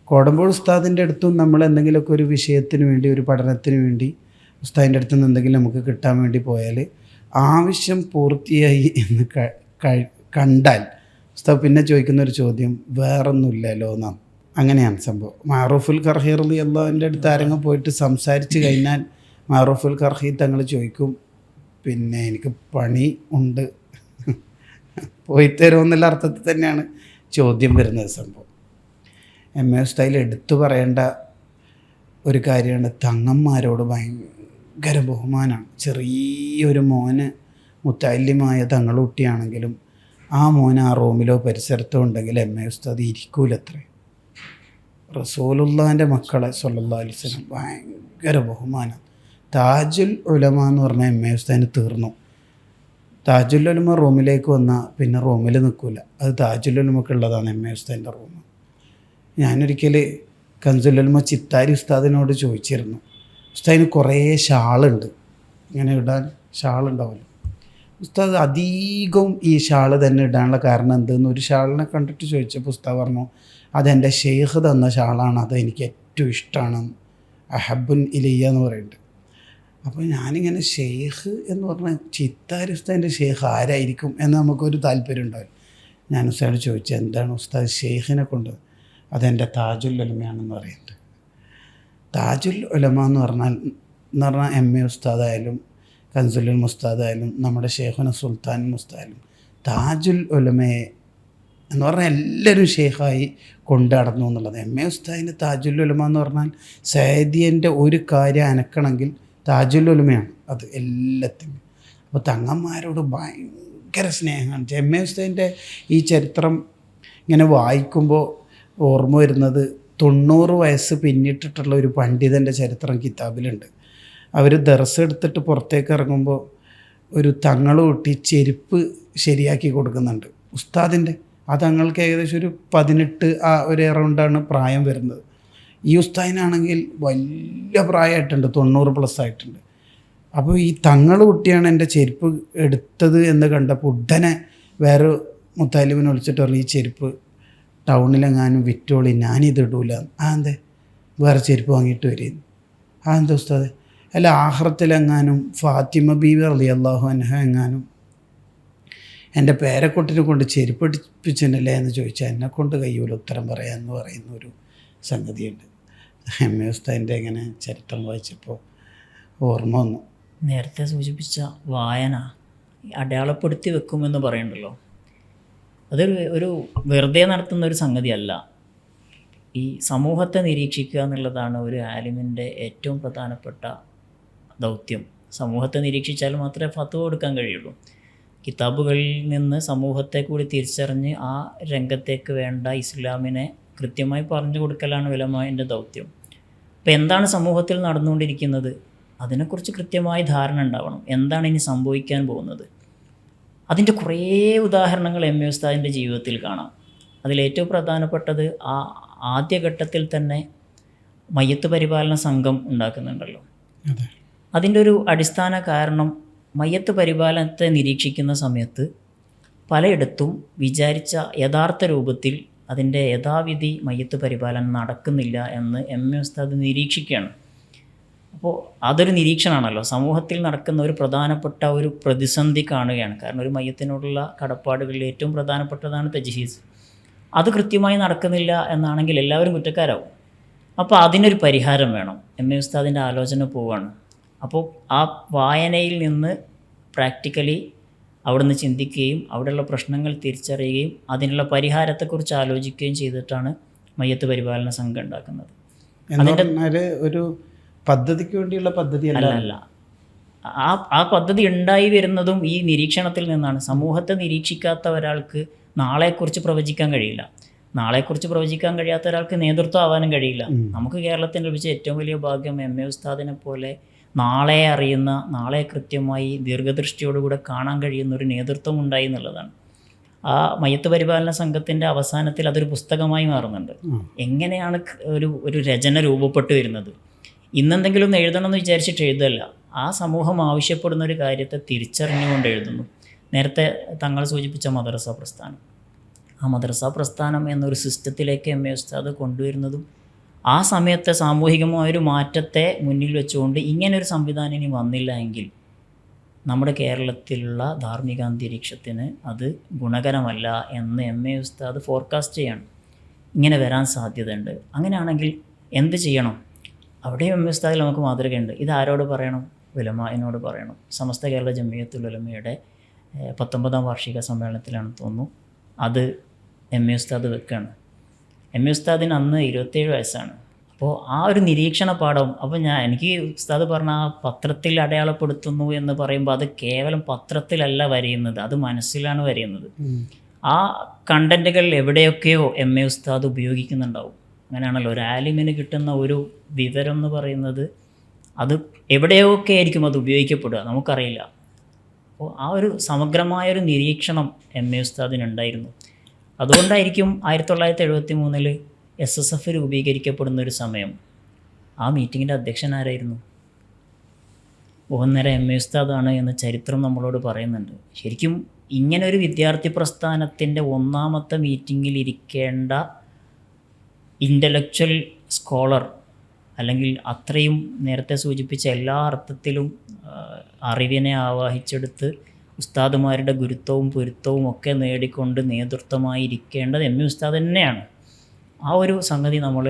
കോടമ്പുഴ ഉസ്താദിൻ്റെ അടുത്തും നമ്മൾ എന്തെങ്കിലുമൊക്കെ ഒരു വിഷയത്തിന് വേണ്ടി, ഒരു പഠനത്തിന് വേണ്ടി ഉസ്താദിൻ്റെ അടുത്ത് നിന്ന് എന്തെങ്കിലും നമുക്ക് കിട്ടാൻ വേണ്ടി പോയാൽ ആവശ്യം പൂർത്തിയായി എന്ന് കണ്ടാൽ ഉസ്താദ് പിന്നെ ചോദിക്കുന്നൊരു ചോദ്യം വേറൊന്നുമില്ലല്ലോ എന്നാണ്. അങ്ങനെയാണ് സംഭവം. മഅറൂഫുൽ കർഹി റളിയല്ലാഹുവിൻ്റെ അടുത്ത് ആരെങ്കിലും പോയിട്ട് സംസാരിച്ച് കഴിഞ്ഞാൽ മഅറൂഫുൽ കർഹി തങ്ങൾ ചോദിക്കും, പിന്നെ എനിക്ക് പണി ഉണ്ട്, പോയി തരുമെന്നുള്ള അർത്ഥത്തിൽ തന്നെയാണ് ചോദ്യം വരുന്നത്. സംഭവം എം എ ഉസ്താദിൽ എടുത്തു പറയേണ്ട ഒരു കാര്യമാണ്, തങ്ങന്മാരോട് ഭയങ്കര ബഹുമാനമാണ്. ചെറിയൊരു മോന് മുത്തല്ലിമായ തങ്ങളുട്ടിയാണെങ്കിലും ആ മോന് ആ റൂമിലോ പരിസരത്തോ ഉണ്ടെങ്കിൽ എം എ ഉസ്താദ് ഇരിക്കൂലത്രേ. റസൂലുള്ളാഹിൻ്റെ മക്കളെ സ്വല്ലല്ലാഹു അലൈഹി വസല്ലം ഭയങ്കര ബഹുമാനം. താജുൽ ഉലമ എന്ന് പറഞ്ഞാൽ എം എ ഉസ്താദിന് തീർന്നു. താജുൽ ഉലമ റൂമിലേക്ക് വന്നാൽ പിന്നെ റൂമിൽ നിൽക്കില്ല. അത് താജുൽ ഉലമക്കുള്ളതാണ് എം എ ഉസ്താദിൻ്റെ റൂം. ഞാനൊരിക്കൽ കൻസുൽ ഉലമ ചിത്താരി ഉസ്താദിനോട് ചോദിച്ചിരുന്നു, ഉസ്താദിന് കുറേ ഷാളുണ്ട്, ഇങ്ങനെ ഇടാൻ ഷാളുണ്ടാവുമല്ലോ, ഉസ്താദ് അധികവും ഈ ഷാള് തന്നെ ഇടാനുള്ള കാരണം എന്തെന്ന് ഒരു ഷാളിനെ കണ്ടിട്ട് ചോദിച്ചപ്പോൾ ഉസ്താദ് പറഞ്ഞു, അതെൻ്റെ ഷെയ്ഖ് തന്ന ഷാളാണ്, അത് എനിക്ക് ഏറ്റവും ഇഷ്ടമാണ്, അഹബുൻ ഇലിയ എന്ന് പറയുന്നുണ്ട്. അപ്പോൾ ഞാനിങ്ങനെ ഷെയ്ഖ് എന്ന് പറഞ്ഞാൽ ചിത്താരി ഉസ്താദിൻ്റെ ഷെയ്ഖ് ആരായിരിക്കും എന്ന് നമുക്കൊരു താല്പര്യം ഉണ്ടാവും. ഞാൻ ഉസ്താദോട് ചോദിച്ചു, എന്താണ് ഉസ്താദ് ഷെയ്ഖിനെ കൊണ്ട്? അതെൻ്റെ താജുൽ ഉലമയാണെന്ന് പറയുന്നുണ്ട്. താജുൽ ഉലമ എന്ന് പറഞ്ഞാൽ എം.എ. ഉസ്താദായാലും കൻസുലുൽ മുസ്താദായാലും നമ്മുടെ ഷെയ്ഖുന സുൽത്താൻ മുസ്താദായാലും താജുൽ ഉലമയെ എന്ന് പറഞ്ഞാൽ എല്ലാവരും ഷെയ്ഖായി കൊണ്ടു നടന്നു എന്നുള്ളത്. എം.എ. ഉസ്താദിൻ്റെ താജുൽ ഉലമ എന്ന് പറഞ്ഞാൽ സൈദിയൻ്റെ ഒരു കാര്യം അനക്കണമെങ്കിൽ താജുൽ ഉലമയാണ് അത് എല്ലാത്തിനും. അപ്പോൾ തങ്ങന്മാരോട് ഭയങ്കര സ്നേഹമാണ്. എം.എ. ഉസ്താദിൻ്റെ ഈ ചരിത്രം ഇങ്ങനെ വായിക്കുമ്പോൾ ഓർമ്മ വരുന്നത് 90 വയസ്സ് പിന്നിട്ടിട്ടുള്ള ഒരു പണ്ഡിതൻ്റെ ചരിത്രം കിതാബിലുണ്ട്. അവർ ദർസ് എടുത്തിട്ട് പുറത്തേക്ക് ഇറങ്ങുമ്പോൾ ഒരു തങ്ങൾ കൂട്ടി ചെരുപ്പ് ശരിയാക്കി കൊടുക്കുന്നുണ്ട് ഉസ്താദിൻ്റെ. ആ തങ്ങൾക്ക് ഏകദേശം ഒരു 18 ആ ഒരു അറൗണ്ടാണ് പ്രായം വരുന്നത്. ഈ ഉസ്താദിനാണെങ്കിൽ വലിയ പ്രായമായിട്ടുണ്ട്, 90+ ആയിട്ടുണ്ട്. അപ്പോൾ ഈ തങ്ങൾ കുട്ടിയാണ് എൻ്റെ ചെരുപ്പ് എടുത്തത് എന്ന് കണ്ടപ്പോൾ ഉടനെ വേറെ മുത്താലിമിനെ വിളിച്ചിട്ട് പറഞ്ഞു, ഈ ചെരുപ്പ് ടൗണിലെങ്ങാനും വിറ്റോളി, ഞാനിത് ഇടൂല. എന്തേ വേറെ ചെരുപ്പ് വാങ്ങിയിട്ട് വരും? എന്താ ഉസ്താദ്? അല്ല, ആഖിറത്തിലെങ്ങാനും ഫാത്തിമ ബീവി റളിയല്ലാഹു അൻഹ എങ്ങാനും എൻ്റെ പേരക്കുട്ടിനെ കൊണ്ട് ചെരുപ്പ് പഠിപ്പിച്ചിട്ടില്ലേ എന്ന് ചോദിച്ചാൽ എന്നെക്കൊണ്ട് കഴിയൂല ഉത്തരം പറയാമെന്ന് പറയുന്ന ഒരു സംഗതിയുണ്ട്. എം.എ. ഉസ്താദിൻ്റെ ഇങ്ങനെ ചരിത്രം വായിച്ചപ്പോൾ ഓർമ്മ വന്നു. നേരത്തെ സൂചിപ്പിച്ച വായന അടയാളപ്പെടുത്തി വെക്കുമെന്ന് പറയണ്ടല്ലോ, അതൊരു വെറുതെ നടത്തുന്ന ഒരു സംഗതിയല്ല. ഈ സമൂഹത്തെ നിരീക്ഷിക്കുക എന്നുള്ളതാണ് ഒരു ആലിമിൻ്റെ ഏറ്റവും പ്രധാനപ്പെട്ട ദൗത്യം. സമൂഹത്തെ നിരീക്ഷിച്ചാൽ മാത്രമേ ഫത്വ കൊടുക്കാൻ കഴിയുള്ളൂ. കിതാബുകളിൽ നിന്ന് സമൂഹത്തെ കൂടി തിരിച്ചറിഞ്ഞ് ആ രംഗത്തേക്ക് വേണ്ട ഇസ്ലാമിനെ കൃത്യമായി പറഞ്ഞു കൊടുക്കലാണ് ഉലമാഇൻ്റെ ദൗത്യം. അപ്പോൾ എന്താണ് സമൂഹത്തിൽ നടന്നുകൊണ്ടിരിക്കുന്നത്, അതിനെക്കുറിച്ച് കൃത്യമായി ധാരണ ഉണ്ടാവണം. എന്താണ് ഇനി സംഭവിക്കാൻ പോകുന്നത്? അതിൻ്റെ കുറേ ഉദാഹരണങ്ങൾ എം.എ. ഉസ്താദിൻ്റെ ജീവിതത്തിൽ കാണാം. അതിലേറ്റവും പ്രധാനപ്പെട്ടത് ആ ആദ്യഘട്ടത്തിൽ തന്നെ മയ്യത്ത് പരിപാലന സംഘം ഉണ്ടാക്കുന്നുണ്ടല്ലോ. അതിൻ്റെ ഒരു അടിസ്ഥാന കാരണം മയ്യത്ത് പരിപാലനത്തെ നിരീക്ഷിക്കുന്ന സമയത്ത് പലയിടത്തും വിചാരിച്ച യഥാർത്ഥ രൂപത്തിൽ അതിൻ്റെ യഥാവിധി മയ്യത്ത് പരിപാലനം നടക്കുന്നില്ല എന്ന് എം.എ. ഉസ്താദ് നിരീക്ഷിക്കുകയാണ്. അപ്പോൾ അതൊരു നിരീക്ഷണമാണല്ലോ. സമൂഹത്തിൽ നടക്കുന്ന ഒരു പ്രധാനപ്പെട്ട ഒരു പ്രതിസന്ധി കാണുകയാണ്. കാരണം ഒരു മയ്യത്തിനോടുള്ള കടപ്പാടുകളിൽ ഏറ്റവും പ്രധാനപ്പെട്ടതാണ് തജ്ഹീസ്. അത് കൃത്യമായി നടക്കുന്നില്ല എന്നാണെങ്കിൽ എല്ലാവരും കുറ്റക്കാരാവും. അപ്പോൾ അതിനൊരു പരിഹാരം വേണം. എം.എ. ഉസ്താദിൻ്റെ ആലോചന പോവുകയാണ്. അപ്പോൾ ആ വായനയിൽ നിന്ന് പ്രാക്ടിക്കലി അവിടുന്ന് ചിന്തിക്കുകയും അവിടെയുള്ള പ്രശ്നങ്ങൾ തിരിച്ചറിയുകയും അതിനുള്ള പരിഹാരത്തെക്കുറിച്ച് ആലോചിക്കുകയും ചെയ്തിട്ടാണ് മയ്യത്ത് പരിപാലന സംഘം ഉണ്ടാക്കുന്നത്. അതിൻ്റെ ഒരു പദ്ധതിക്ക് വേണ്ടിയുള്ള പദ്ധതി അല്ല. ആ പദ്ധതി ഉണ്ടായി വരുന്നതും ഈ നിരീക്ഷണത്തിൽ നിന്നാണ്. സമൂഹത്തെ നിരീക്ഷിക്കാത്ത ഒരാൾക്ക് നാളെക്കുറിച്ച് പ്രവചിക്കാൻ കഴിയില്ല. നാളെക്കുറിച്ച് പ്രവചിക്കാൻ കഴിയാത്ത ഒരാൾക്ക് നേതൃത്വം ആവാനും കഴിയില്ല. നമുക്ക് കേരളത്തിന് ലഭിച്ച ഏറ്റവും വലിയ ഭാഗ്യം എം.എ. ഉസ്താദിനെ പോലെ നാളെ അറിയുന്ന, നാളെ കൃത്യമായി ദീർഘദൃഷ്ടിയോടുകൂടെ കാണാൻ കഴിയുന്ന ഒരു നേതൃത്വം ഉണ്ടായി എന്നുള്ളതാണ്. ആ മയ്യത്ത് പരിപാലന സംഘത്തിൻ്റെ അവസാനത്തിൽ അതൊരു പുസ്തകമായി മാറുന്നുണ്ട്. എങ്ങനെയാണ് ഒരു രചന രൂപപ്പെട്ടു വരുന്നത്? ഇന്നെന്തെങ്കിലും ഒന്ന് എഴുതണം എന്ന് വിചാരിച്ചിട്ട് എഴുതല്ല, ആ സമൂഹം ആവശ്യപ്പെടുന്ന ഒരു കാര്യത്തെ തിരിച്ചറിഞ്ഞുകൊണ്ട് എഴുതുന്നു. നേരത്തെ തങ്ങൾ സൂചിപ്പിച്ച മദ്രസ പ്രസ്ഥാനം, ആ മദ്രസ പ്രസ്ഥാനം എന്നൊരു സിസ്റ്റത്തിലേക്ക് എം.എ. ഉസ്താദ് കൊണ്ടുവരുന്നതും ആ സമയത്തെ സാമൂഹികമായൊരു മാറ്റത്തെ മുന്നിൽ വെച്ചുകൊണ്ട് ഇങ്ങനൊരു സംവിധാനം ഇനി വന്നില്ല എങ്കിൽ നമ്മുടെ കേരളത്തിലുള്ള ധാർമ്മിക അന്തരീക്ഷത്തിന് അത് ഗുണകരമല്ല എന്ന് എം.എ. ഉസ്താദ് ഫോർകാസ്റ്റ് ചെയ്യാണ്. ഇങ്ങനെ വരാൻ സാധ്യതയുണ്ട്. അങ്ങനെയാണെങ്കിൽ എന്ത് ചെയ്യണം? അവിടെ എം.എ. ഉസ്താദിൽ നമുക്ക് മാതൃകയുണ്ട്. ഇത് ആരോട് പറയണം? ഉലമാഇനോട് പറയണം. സമസ്ത കേരള ജംഇയ്യത്തുൽ ഉലമയുടെ 19ാം വാർഷിക സമ്മേളനത്തിലാണ് തോന്നുന്നു അത് എം.എ. ഉസ്താദ് വെക്കുകയാണ്. എം.എ. ഉസ്താദിന് അന്ന് 27 വയസ്സാണ്. അപ്പോൾ ആ ഒരു നിരീക്ഷണ പാഠം, അപ്പോൾ എനിക്ക് ഉസ്താദ് പറഞ്ഞ ആ പത്രത്തിൽ അടയാളപ്പെടുത്തുന്നു എന്ന് പറയുമ്പോൾ അത് കേവലം പത്രത്തിലല്ല വരയുന്നത്, അത് മനസ്സിലാണ് വരയുന്നത്. ആ കണ്ടൻറ്റുകൾ എവിടെയൊക്കെയോ എം.എ. ഉസ്താദ് ഉപയോഗിക്കുന്നുണ്ടാവും. അങ്ങനെയാണല്ലോ ഒരു ആലിമിന് കിട്ടുന്ന ഒരു വിവരം എന്ന് പറയുന്നത്, അത് എവിടെയൊക്കെ ആയിരിക്കും അത് ഉപയോഗിക്കപ്പെടുക, നമുക്കറിയില്ല. അപ്പോൾ ആ ഒരു സമഗ്രമായൊരു നിരീക്ഷണം എം.എ. ഉസ്താദിനുണ്ടായിരുന്നു. അതുകൊണ്ടായിരിക്കും 1973 SSF രൂപീകരിക്കപ്പെടുന്നൊരു സമയം ആ മീറ്റിങ്ങിൻ്റെ അധ്യക്ഷൻ ആരായിരുന്നു? ബഹുന്നേരം എം.എ. ഉസ്താദാണ് എന്ന് ചരിത്രം നമ്മളോട് പറയുന്നുണ്ട്. ശരിക്കും ഇങ്ങനെ ഒരു വിദ്യാർത്ഥി പ്രസ്ഥാനത്തിൻ്റെ 1ാമത്തെ മീറ്റിങ്ങിൽ ഇരിക്കേണ്ട ഇൻ്റലക്ച്വൽ സ്കോളർ, അല്ലെങ്കിൽ അത്രയും നേരത്തെ സൂചിപ്പിച്ച എല്ലാ അർത്ഥത്തിലും അറിവിനെ ആവാഹിച്ചെടുത്ത് ഉസ്താദുമാരുടെ ഗുരുത്വവും പൊരുത്തവും ഒക്കെ നേടിക്കൊണ്ട് നേതൃത്വമായിരിക്കേണ്ടത് എം എ ഉസ്താദ് തന്നെയാണ്. ആ ഒരു സംഗതി നമ്മൾ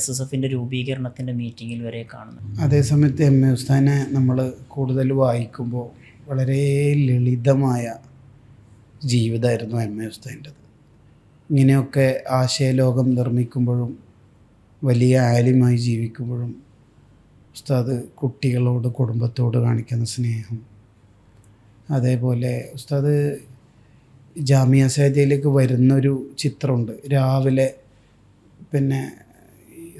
SSFൻ്റെ രൂപീകരണത്തിൻ്റെ മീറ്റിങ്ങിൽ വരെ കാണുന്നു. അതേസമയത്ത് എം എ ഉസ്താദിനെ നമ്മൾ കൂടുതൽ വായിക്കുമ്പോൾ വളരെ ലളിതമായ ജീവിതമായിരുന്നു എം എ ഉസ്താദിൻ്റെത്. ഇങ്ങനെയൊക്കെ ആശയലോകം നിർമ്മിക്കുമ്പോഴും വലിയ ആലിമായി ജീവിക്കുമ്പോഴും ഉസ്താദ് കുട്ടികളോട്, കുടുംബത്തോട് കാണിക്കുന്ന സ്നേഹം, അതേപോലെ ഉസ്താദ് ജാമിയ സയ്യിദിയയിലേക്ക് വരുന്നൊരു ചിത്രമുണ്ട്. രാവിലെ പിന്നെ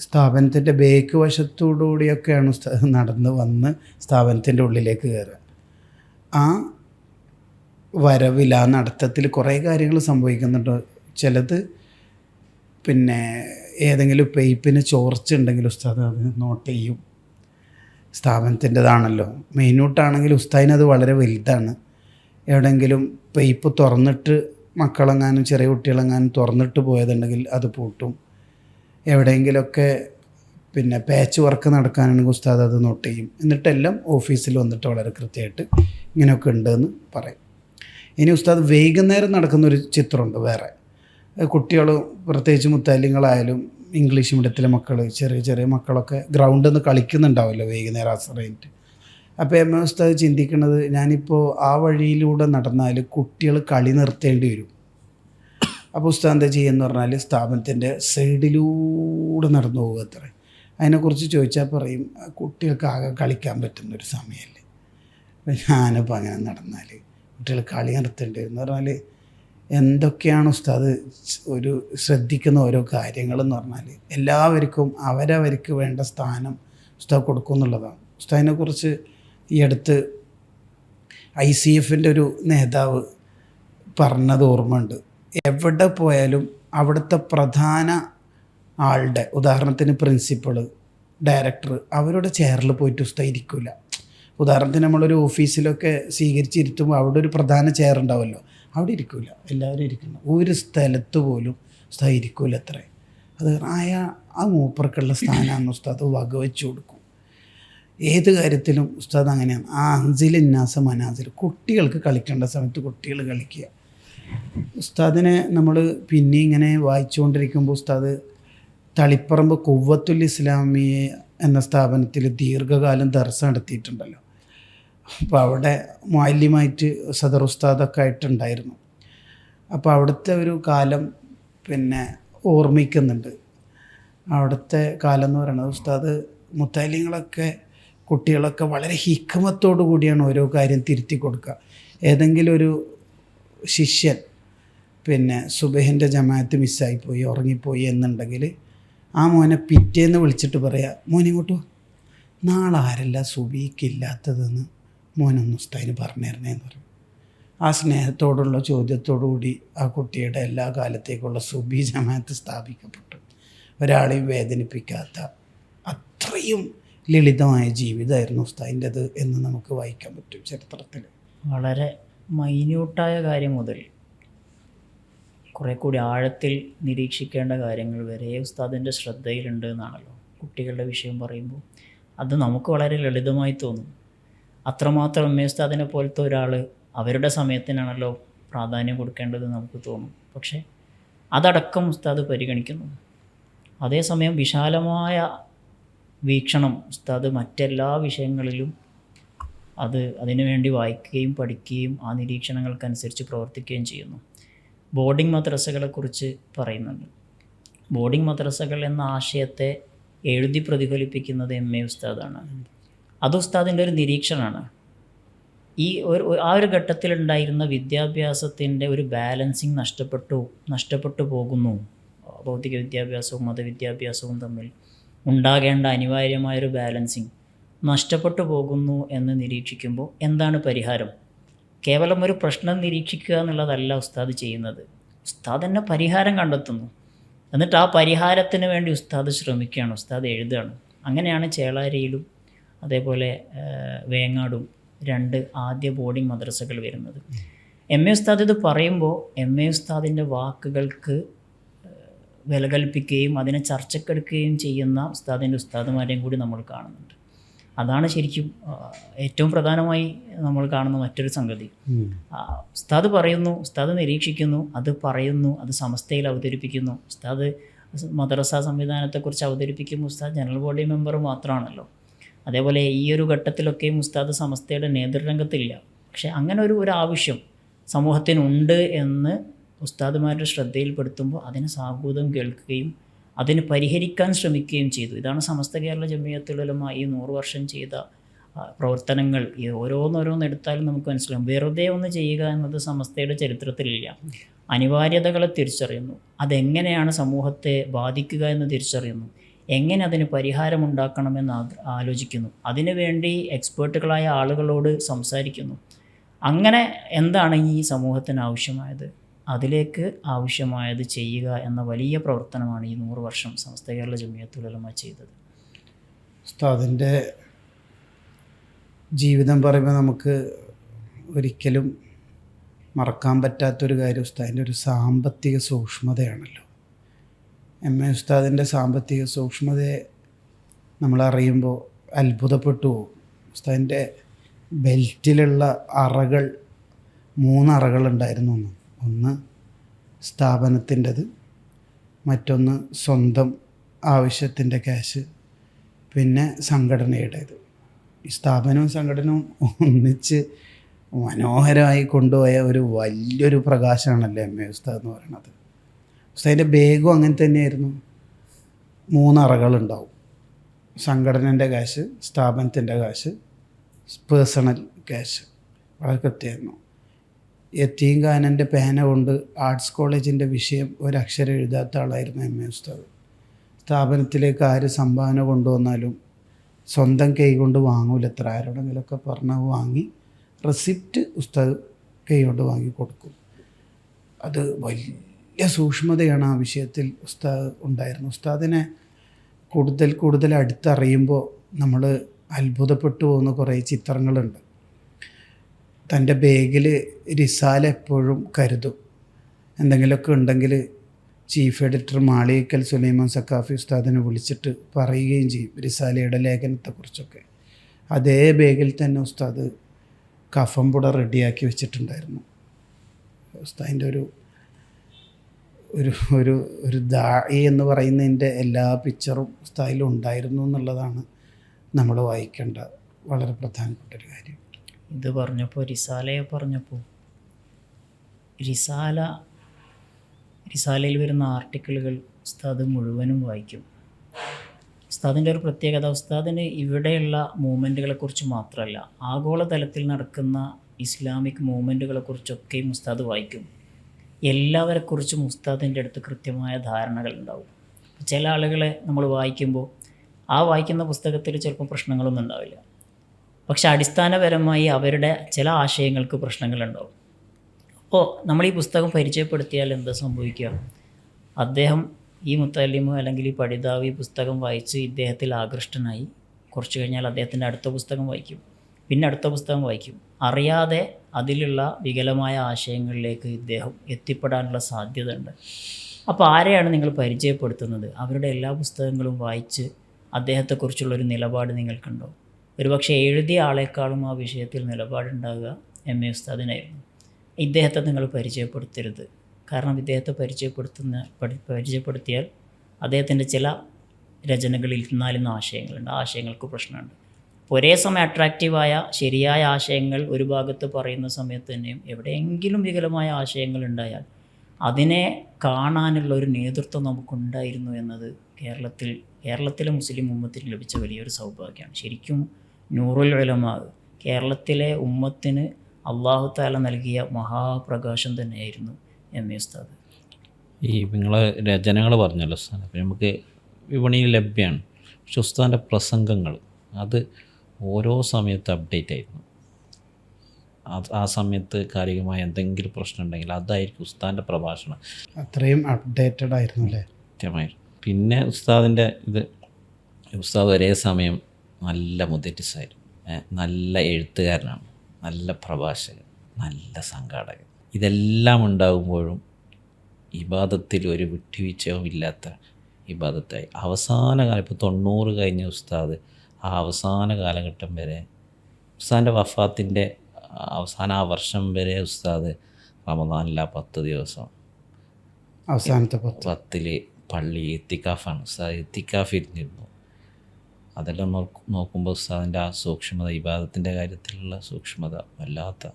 സ്ഥാപനത്തിൻ്റെ ബേക്ക് വശത്തോടുകൂടിയൊക്കെയാണ് ഉസ്താദ് നടന്ന് വന്ന് സ്ഥാപനത്തിൻ്റെ ഉള്ളിലേക്ക് കയറുക. ആ വരവിൽ, ആ നടത്തത്തിൽ കുറേ കാര്യങ്ങൾ സംഭവിക്കുന്നുണ്ട്. ചിലത് പിന്നെ ഏതെങ്കിലും പൈപ്പിന് ചോർച്ചുണ്ടെങ്കിൽ ഉസ്താദ് അത് നോട്ട് ചെയ്യും. സ്ഥാപനത്തിൻ്റെതാണല്ലോ. മെയിനൂട്ടാണെങ്കിൽ ഉസ്താദിനത് വളരെ വലുതാണ്. എവിടെയെങ്കിലും പൈപ്പ് തുറന്നിട്ട് മക്കളെങ്ങാനും ചെറിയ കുട്ടികളെങ്ങാനും തുറന്നിട്ട് പോയതുണ്ടെങ്കിൽ അത് പൂട്ടും. എവിടെയെങ്കിലുമൊക്കെ പിന്നെ പാച്ച് വർക്ക് നടക്കാനാണെങ്കിൽ ഉസ്താദ് അത് നോട്ട് ചെയ്യും. എന്നിട്ടെല്ലാം ഓഫീസിൽ വന്നിട്ട് വളരെ കൃത്യമായിട്ട് ഇങ്ങനെയൊക്കെ ഉണ്ടെന്ന് പറയും. ഇനി ഉസ്താദ് വൈകുന്നേരം നടക്കുന്നൊരു ചിത്രമുണ്ട് വേറെ. കുട്ടികൾ, പ്രത്യേകിച്ച് മുത്താലിങ്ങളായാലും ഇംഗ്ലീഷ് മീഡിയത്തിലെ മക്കൾ, ചെറിയ ചെറിയ മക്കളൊക്കെ ഗ്രൗണ്ടിൽ നിന്ന് കളിക്കുന്നുണ്ടാവില്ല വൈകുന്നേരം ആശ്രയിച്ചിട്ട്. അപ്പോൾ എം എ ഉസ്താദ് ചിന്തിക്കുന്നത്, ഞാനിപ്പോൾ ആ വഴിയിലൂടെ നടന്നാൽ കുട്ടികൾ കളി നിർത്തേണ്ടി വരും. അപ്പോൾ ഉസ്താദ് എന്താ ചെയ്യുമെന്ന് പറഞ്ഞാൽ സ്ഥാപനത്തിൻ്റെ സൈഡിലൂടെ നടന്നു പോകുക അത്ര. അതിനെക്കുറിച്ച് ചോദിച്ചാൽ പറയും, കുട്ടികൾക്ക് ആകെ കളിക്കാൻ പറ്റുന്നൊരു സമയമല്ലേ. അപ്പോൾ ഞാനിപ്പോൾ അങ്ങനെ നടന്നാൽ കുട്ടികൾ കളി നിർത്തേണ്ടി വരും എന്ന് പറഞ്ഞാൽ എന്തൊക്കെയാണ് ഉസ്താദ് ഒരു ശ്രദ്ധിക്കുന്ന ഓരോ കാര്യങ്ങളെന്ന് പറഞ്ഞാൽ എല്ലാവർക്കും അവരവർക്ക് വേണ്ട സ്ഥാനം ഉസ്താദ് കൊടുക്കും എന്നുള്ളതാണ്. ഉസ്താദിനെക്കുറിച്ച് ഈ അടുത്ത് ICFൻ്റെ ഒരു നേതാവ് പറഞ്ഞത് ഓർമ്മയുണ്ട്. എവിടെ പോയാലും അവിടുത്തെ പ്രധാന ആളുടെ, ഉദാഹരണത്തിന് പ്രിൻസിപ്പൾ, ഡയറക്ടർ, അവരുടെ ചെയറിൽ പോയിട്ട് ഉസ്താദ് ഇരിക്കില്ല. ഉദാഹരണത്തിന് നമ്മളൊരു ഓഫീസിലൊക്കെ സ്വീകരിച്ചിരുത്തുമ്പോൾ അവിടെ ഒരു പ്രധാന ചെയർ ഉണ്ടാവുമല്ലോ, അവിടെ ഇരിക്കില്ല. എല്ലാവരും ഇരിക്കണം. ഒരു സ്ഥലത്ത് പോലും ഉസ്താദ് ഇരിക്കില്ല അത്രേ. അത് ആ മൂപ്പർക്കുള്ള സ്ഥാനമാണ് ഉസ്താദ് വകവെച്ച് കൊടുക്കും. ഏത് കാര്യത്തിലും ഉസ്താദ് അങ്ങനെയാണ്. ആ അൻസിൽ ഇന്നാസ മനാസിൽ, കുട്ടികൾക്ക് കളിക്കേണ്ട സമയത്ത് കുട്ടികൾ കളിക്കുക. ഉസ്താദിനെ നമ്മൾ പിന്നെ ഇങ്ങനെ വായിച്ചുകൊണ്ടിരിക്കുമ്പോൾ ഉസ്താദ് തളിപ്പറമ്പ് കുവ്വത്തുൽ ഇസ്ലാമിയ എന്ന സ്ഥാപനത്തിൽ ദീർഘകാലം ദർസ നടത്തിയിട്ടുണ്ടല്ലോ. അപ്പോൾ അവിടെ മുഅല്ലിമായിട്ട് സദർ ഉസ്താദൊക്കെ ആയിട്ടുണ്ടായിരുന്നു. അപ്പോൾ അവിടുത്തെ ഒരു കാലം പിന്നെ ഓർമ്മിക്കുന്നുണ്ട്. അവിടുത്തെ കാലം എന്ന് പറയുന്നത് ഉസ്താദ് മുത്തഅല്ലിങ്ങളൊക്കെ, കുട്ടികളൊക്കെ വളരെ ഹിക്മത്തോടു കൂടിയാണ് ഓരോ കാര്യം തിരുത്തി കൊടുക്കുക. ഏതെങ്കിലും ഒരു ശിഷ്യൻ പിന്നെ സുബഹിൻ്റെ ജമാഅത്ത് മിസ്സായിപ്പോയി, ഉറങ്ങിപ്പോയി എന്നുണ്ടെങ്കിൽ ആ മോനെ പിറ്റേന്ന് വിളിച്ചിട്ട് പറയാം, മോനെ ഇങ്ങോട്ട് വാ, നാളെ ആരല്ല സുബഹിക്കില്ലാത്തതെന്ന് മോനൊന്ന് ഉസ്താദിന് പറഞ്ഞു തരണേന്ന് പറയും. ആ സ്നേഹത്തോടുള്ള ചോദ്യത്തോടു കൂടി ആ കുട്ടിയുടെ എല്ലാ കാലത്തേക്കുള്ള സുബഹി ജമാഅത്ത് സ്ഥാപിക്കപ്പെട്ടു. ഒരാളെയും വേദനിപ്പിക്കാത്ത അത്രയും ലളിതമായ ജീവിതമായിരുന്നു ഉസ്താദിൻ്റെത് എന്ന് നമുക്ക് വായിക്കാൻ പറ്റും ചരിത്രത്തിൽ. വളരെ മൈന്യൂട്ടായ കാര്യം മുതൽ കുറേ കൂടി ആഴത്തിൽ നിരീക്ഷിക്കേണ്ട കാര്യങ്ങൾ വരെ ഉസ്താദിൻ്റെ ശ്രദ്ധയിലുണ്ട് എന്നാണല്ലോ കുട്ടികളുടെ വിഷയം പറയുമ്പോൾ. അത് നമുക്ക് വളരെ ലളിതമായി തോന്നും. അത്രമാത്രം എം എ ഉസ്താദിനെ പോലത്തെ ഒരാൾ അവരുടെ സമയത്തിനാണല്ലോ പ്രാധാന്യം കൊടുക്കേണ്ടത് നമുക്ക് തോന്നും. പക്ഷേ അതടക്കം ഉസ്താദ് പരിഗണിക്കുന്നു. അതേസമയം വിശാലമായ വീക്ഷണം ഉസ്താദ് മറ്റെല്ലാ വിഷയങ്ങളിലും അതിനുവേണ്ടി വായിക്കുകയും പഠിക്കുകയും ആ നിരീക്ഷണങ്ങൾക്കനുസരിച്ച് പ്രവർത്തിക്കുകയും ചെയ്യുന്നു. ബോർഡിംഗ് മദ്രസകളെക്കുറിച്ച് പറയുന്നുണ്ട്. ബോർഡിംഗ് മദ്രസകൾ എന്ന ആശയത്തെ എഴുതി പ്രതിഫലിപ്പിക്കുന്നത് എം എ ഉസ്താദാണ്. അത് ഉസ്താദിൻ്റെ ഒരു നിരീക്ഷണമാണ്. ആ ഒരു ഘട്ടത്തിലുണ്ടായിരുന്ന വിദ്യാഭ്യാസത്തിൻ്റെ ഒരു ബാലൻസിങ് നഷ്ടപ്പെട്ടു പോകുന്നു. ഭൗതിക വിദ്യാഭ്യാസവും മതവിദ്യാഭ്യാസവും തമ്മിൽ ഉണ്ടാകേണ്ട അനിവാര്യമായൊരു ബാലൻസിങ് നഷ്ടപ്പെട്ടു പോകുന്നു എന്ന് നിരീക്ഷിക്കുമ്പോൾ എന്താണ് പരിഹാരം? കേവലം ഒരു പ്രശ്നം നിരീക്ഷിക്കുക എന്നുള്ളതല്ല ഉസ്താദ് ചെയ്യുന്നത്. ഉസ്താദ് തന്നെ പരിഹാരം കണ്ടെത്തുന്നു. എന്നിട്ട് ആ പരിഹാരത്തിന് വേണ്ടി ഉസ്താദ് ശ്രമിക്കുകയാണ്, ഉസ്താദ് എഴുതുകയാണ്. അങ്ങനെയാണ് ചേളാരിയിലും അതേപോലെ വേങ്ങാടും 2 ആദ്യ ബോർഡിംഗ് മദ്രസകൾ വരുന്നത്. എം എ ഉസ്താദ് ഇത് പറയുമ്പോൾ എം എ ഉസ്താദിൻ്റെ വാക്കുകൾക്ക് വില കൽപ്പിക്കുകയും അതിനെ ചർച്ചക്കെടുക്കുകയും ചെയ്യുന്ന ഉസ്താദുമാരെയും കൂടി നമ്മൾ കാണുന്നുണ്ട്. അതാണ് ശരിക്കും ഏറ്റവും പ്രധാനമായി നമ്മൾ കാണുന്ന മറ്റൊരു സംഗതി. ഉസ്താദ് പറയുന്നു, ഉസ്താദ് നിരീക്ഷിക്കുന്നു, അത് പറയുന്നു, അത് സമസ്തയിൽ അവതരിപ്പിക്കുന്നു. ഉസ്താദ് മദ്രസ സംവിധാനത്തെക്കുറിച്ച് അവതരിപ്പിക്കുമ്പോൾ ഉസ്താദ് ജനറൽ ബോഡി മെമ്പർ മാത്രമാണല്ലോ. അതേപോലെ ഈ ഒരു ഘട്ടത്തിലൊക്കെയും ഉസ്താദ് സമസ്തയുടെ നേതൃരംഗത്തില്ല. പക്ഷേ അങ്ങനെ ഒരു ആവശ്യം സമൂഹത്തിനുണ്ട് എന്ന് ഉസ്താദുമാരുടെ ശ്രദ്ധയിൽപ്പെടുത്തുമ്പോൾ അതിനെ സാഗൂതം കേൾക്കുകയും അതിന് പരിഹരിക്കാൻ ശ്രമിക്കുകയും ചെയ്തു. ഇതാണ് സമസ്ത കേരള ജമിയത്തുൽ ഉലമ ഈ 100 വർഷം ചെയ്ത പ്രവർത്തനങ്ങൾ. ഈ ഓരോന്നോരോന്നെടുത്താലും നമുക്ക് മനസ്സിലാവും. വെറുതെ ഒന്ന് ചെയ്യുക എന്നത് സമസ്തയുടെ ചരിത്രത്തിലില്ല. അനിവാര്യതകളെ തിരിച്ചറിയുന്നു, അതെങ്ങനെയാണ് സമൂഹത്തെ ബാധിക്കുക എന്ന് തിരിച്ചറിയുന്നു, എങ്ങനെ അതിന് പരിഹാരമുണ്ടാക്കണമെന്ന് ആലോചിക്കുന്നു, അതിനുവേണ്ടി എക്സ്പേർട്ടുകളായ ആളുകളോട് സംസാരിക്കുന്നു. അങ്ങനെ എന്താണ് ഈ സമൂഹത്തിന് ആവശ്യമായത്, അതിലേക്ക് ആവശ്യമായത് ചെയ്യുക എന്ന വലിയ പ്രവർത്തനമാണ് ഈ 100 വർഷം സമസ്ത കേരള ജമിയത്തുൽ ഉലമ ചെയ്തത്. ഉസ്താദിൻ്റെ ജീവിതം പറയുമ്പോൾ നമുക്ക് ഒരിക്കലും മറക്കാൻ പറ്റാത്തൊരു കാര്യം ഉസ്താദിൻ്റെ ഒരു സാമ്പത്തിക സൂക്ഷ്മതയാണല്ലോ. എം.എ. ഉസ്താദിൻ്റെ സാമ്പത്തിക സൂക്ഷ്മതയെ നമ്മളറിയുമ്പോൾ അത്ഭുതപ്പെട്ടു പോകും. ഉസ്താദിൻ്റെ ബെൽറ്റിലുള്ള അറകൾ 3 അറകളുണ്ടായിരുന്നു. ഒന്ന് സ്ഥാപനത്തിൻ്റെത്, മറ്റൊന്ന് സ്വന്തം ആവശ്യത്തിൻ്റെ ക്യാഷ്, പിന്നെ സംഘടനയുടേത്. ഈ സ്ഥാപനവും സംഘടനവും ഒന്നിച്ച് മനോഹരമായി കൊണ്ടുപോയ ഒരു വലിയൊരു പ്രകാശമാണല്ലോ എം.എ. ഉസ്താദ് എന്ന് പറയുന്നത്. ഉസ്താദിൻ്റെ ബാഗും അങ്ങനെ തന്നെയായിരുന്നു. 3 അറകളുണ്ടാവും. സംഘടനൻ്റെ ക്യാഷ്, സ്ഥാപനത്തിൻ്റെ ക്യാഷ്, പേഴ്സണൽ ക്യാഷ്. വളരെ കൃത്യമായിരുന്നു. യത്തീംഖാനൻ്റെ പേന കൊണ്ട് ആർട്സ് കോളേജിൻ്റെ വിഷയം ഒരക്ഷരം എഴുതാത്ത ആളായിരുന്നു എം.എ. ഉസ്താദ്. സ്ഥാപനത്തിലേക്ക് ആര് സംഭാവന കൊണ്ടുവന്നാലും സ്വന്തം കൈ കൊണ്ട് വാങ്ങൂല. എത്ര ആരോടെങ്കിലൊക്കെ പറഞ്ഞ് വാങ്ങി റെസിപ്റ്റ് ഉസ്താദ് കൈ കൊണ്ട് വാങ്ങി കൊടുക്കും. അത് വലിയ സൂക്ഷ്മതയാണ് ആ വിഷയത്തിൽ ഉസ്താദ് ഉണ്ടായിരുന്നു. ഉസ്താദിനെ കൂടുതൽ അടുത്തറിയുമ്പോൾ നമ്മൾ അത്ഭുതപ്പെട്ടു പോകുന്ന കുറേ ചിത്രങ്ങളുണ്ട്. തൻ്റെ ബാഗിൽ റിസാല എപ്പോഴും കരുതും. എന്തെങ്കിലുമൊക്കെ ഉണ്ടെങ്കിൽ ചീഫ് എഡിറ്റർ മാളിയേക്കൽ സുലൈമാൻ സക്കാഫി ഉസ്താദിനെ വിളിച്ചിട്ട് പറയുകയും ചെയ്യും റിസാലയുടെ ലേഖനത്തെക്കുറിച്ചൊക്കെ. അതേ ബാഗിൽ തന്നെ ഉസ്താദ് കഫം പുട റെഡിയാക്കി വെച്ചിട്ടുണ്ടായിരുന്നു. ഉസ്താദിൻ്റെ ഒരു ഒരു ഒരു ഒരു ദാഇ എന്ന് പറയുന്നതിൻ്റെ എല്ലാ പിക്ചറും ഉസ്താദിലും ഉണ്ടായിരുന്നു എന്നുള്ളതാണ് നമ്മൾ വായിക്കേണ്ട വളരെ പ്രധാനപ്പെട്ടൊരു കാര്യം. ഇത് പറഞ്ഞപ്പോൾ റിസാലയെ പറഞ്ഞപ്പോൾ റിസാലയിൽ വരുന്ന ആർട്ടിക്കിളുകൾ ഉസ്താദ് മുഴുവനും വായിക്കും. ഉസ്താദിൻ്റെ ഒരു പ്രത്യേകത, ഉസ്താദിന് ഇവിടെയുള്ള മൂവ്മെൻറ്റുകളെക്കുറിച്ച് മാത്രമല്ല, ആഗോളതലത്തിൽ നടക്കുന്ന ഇസ്ലാമിക് മൂവ്മെൻറ്റുകളെക്കുറിച്ചൊക്കെയും ഉസ്താദ് വായിക്കും. എല്ലാവരെക്കുറിച്ചും ഉസ്താദിൻ്റെ അടുത്ത് കൃത്യമായ ധാരണകളുണ്ടാവും. ചില ആളുകളെ നമ്മൾ വായിക്കുമ്പോൾ ആ വായിക്കുന്ന പുസ്തകത്തിൽ ചിലപ്പോൾ പ്രശ്നങ്ങളൊന്നും ഉണ്ടാവില്ല, പക്ഷെ അടിസ്ഥാനപരമായി അവരുടെ ചില ആശയങ്ങൾക്ക് പ്രശ്നങ്ങളുണ്ടാവും. അപ്പോൾ നമ്മൾ ഈ പുസ്തകം പരിചയപ്പെടുത്തിയാൽ എന്താ സംഭവിക്കുക, അദ്ദേഹം ഈ മുത്തല്ലിമ് അല്ലെങ്കിൽ ഈ പഠിതാവ് ഈ പുസ്തകം വായിച്ച് ഇദ്ദേഹത്തിൽ ആകൃഷ്ടനായി കുറച്ച് കഴിഞ്ഞാൽ അദ്ദേഹത്തിൻ്റെ അടുത്ത പുസ്തകം വായിക്കും, പിന്നെ അടുത്ത പുസ്തകം വായിക്കും. അറിയാതെ അതിലുള്ള വികലമായ ആശയങ്ങളിലേക്ക് ഇദ്ദേഹം എത്തിപ്പെടാനുള്ള സാധ്യത ഉണ്ട്. അപ്പോൾ ആരെയാണ് നിങ്ങൾ പരിചയപ്പെടുത്തുന്നത്? അവരുടെ എല്ലാ പുസ്തകങ്ങളും വായിച്ച് അദ്ദേഹത്തെക്കുറിച്ചുള്ളൊരു നിലപാട് നിങ്ങൾക്കുണ്ടോ? ഒരുപക്ഷെ എഴുതിയ ആളെക്കാളും ആ വിഷയത്തിൽ നിലപാടുണ്ടാകുക എം.എ. ഉസ്താദിനായിരുന്നു. ഇദ്ദേഹത്തെ നിങ്ങൾ പരിചയപ്പെടുത്തരുത്. കാരണം ഇദ്ദേഹത്തെ പരിചയപ്പെടുത്തിയാൽ അദ്ദേഹത്തിൻ്റെ ചില രചനകളിൽ 4 ആശയങ്ങളുണ്ട്. ആ ആശയങ്ങൾക്ക് പ്രശ്നമുണ്ട്. ഒരേ സമയം അട്രാക്റ്റീവായ ശരിയായ ആശയങ്ങൾ ഒരു ഭാഗത്ത് പറയുന്ന സമയത്ത് തന്നെയും എവിടെയെങ്കിലും വികലമായ ആശയങ്ങൾ ഉണ്ടായാൽ അതിനെ കാണാനുള്ള ഒരു നേതൃത്വം നമുക്കുണ്ടായിരുന്നു എന്നത് കേരളത്തിലെ മുസ്ലിം ഉമ്മത്തിന് ലഭിച്ച വലിയൊരു സൗഭാഗ്യമാണ്. ശരിക്കും നൂറുൽ ഉലമാ കേരളത്തിലെ ഉമ്മത്തിന് അല്ലാഹു തആല നൽകിയ മഹാപ്രകാശം തന്നെയായിരുന്നു എം.എ. ഉസ്താദ്. ഈ നിങ്ങളെ രചനകൾ പറഞ്ഞല്ലോ ഉസ്താദ്, അപ്പോൾ നമുക്ക് വിപണിയിൽ ലഭ്യമാണ്. പക്ഷെ ഉസ്താദിൻ്റെ പ്രസംഗങ്ങൾ അത് ഓരോ സമയത്ത് അപ്ഡേറ്റ് ആയിരുന്നു. ആ സമയത്ത് കാലികമായ എന്തെങ്കിലും പ്രശ്നം ഉണ്ടെങ്കിൽ അതായിരിക്കും ഉസ്താദിൻ്റെ പ്രഭാഷണം. അത്രയും അപ്ഡേറ്റഡ് ആയിരുന്നു അല്ലേ? കൃത്യമായിരുന്നു. പിന്നെ ഉസ്താദിൻ്റെ ഉസ്താദ് ഒരേ സമയം നല്ല മുദരിസായിരുന്നു, നല്ല എഴുത്തുകാരനാണ്, നല്ല പ്രഭാഷകൻ, നല്ല സംഘാടകൻ. ഇതെല്ലാം ഉണ്ടാകുമ്പോഴും ഇബാദത്തിൽ ഒരു വിട്ടുവീഴ്ചയും ഇല്ലാത്ത ഇബാദത്തായി. അവസാന കാലം ഇപ്പോൾ 90 കഴിഞ്ഞ ഉസ്താദ് ആ അവസാന കാലഘട്ടം വരെ ഉസ്താദിൻ്റെ വഫാത്തിൻ്റെ അവസാന ആ വർഷം വരെ ഉസ്താദ് റമദാനില്ല 10 ദിവസം അവസാനത്തെ 10 പള്ളി എത്തിക്കാഫാണ്. ഉസ്താദ് എത്തിക്കാഫിരുന്നിരുന്നു. അതെല്ലാം നോക്കുമ്പോൾ ഉസ്താദിൻ്റെ ആ സൂക്ഷ്മത, ഇബാദത്തിൻ്റെ കാര്യത്തിലുള്ള സൂക്ഷ്മത വല്ലാത്ത.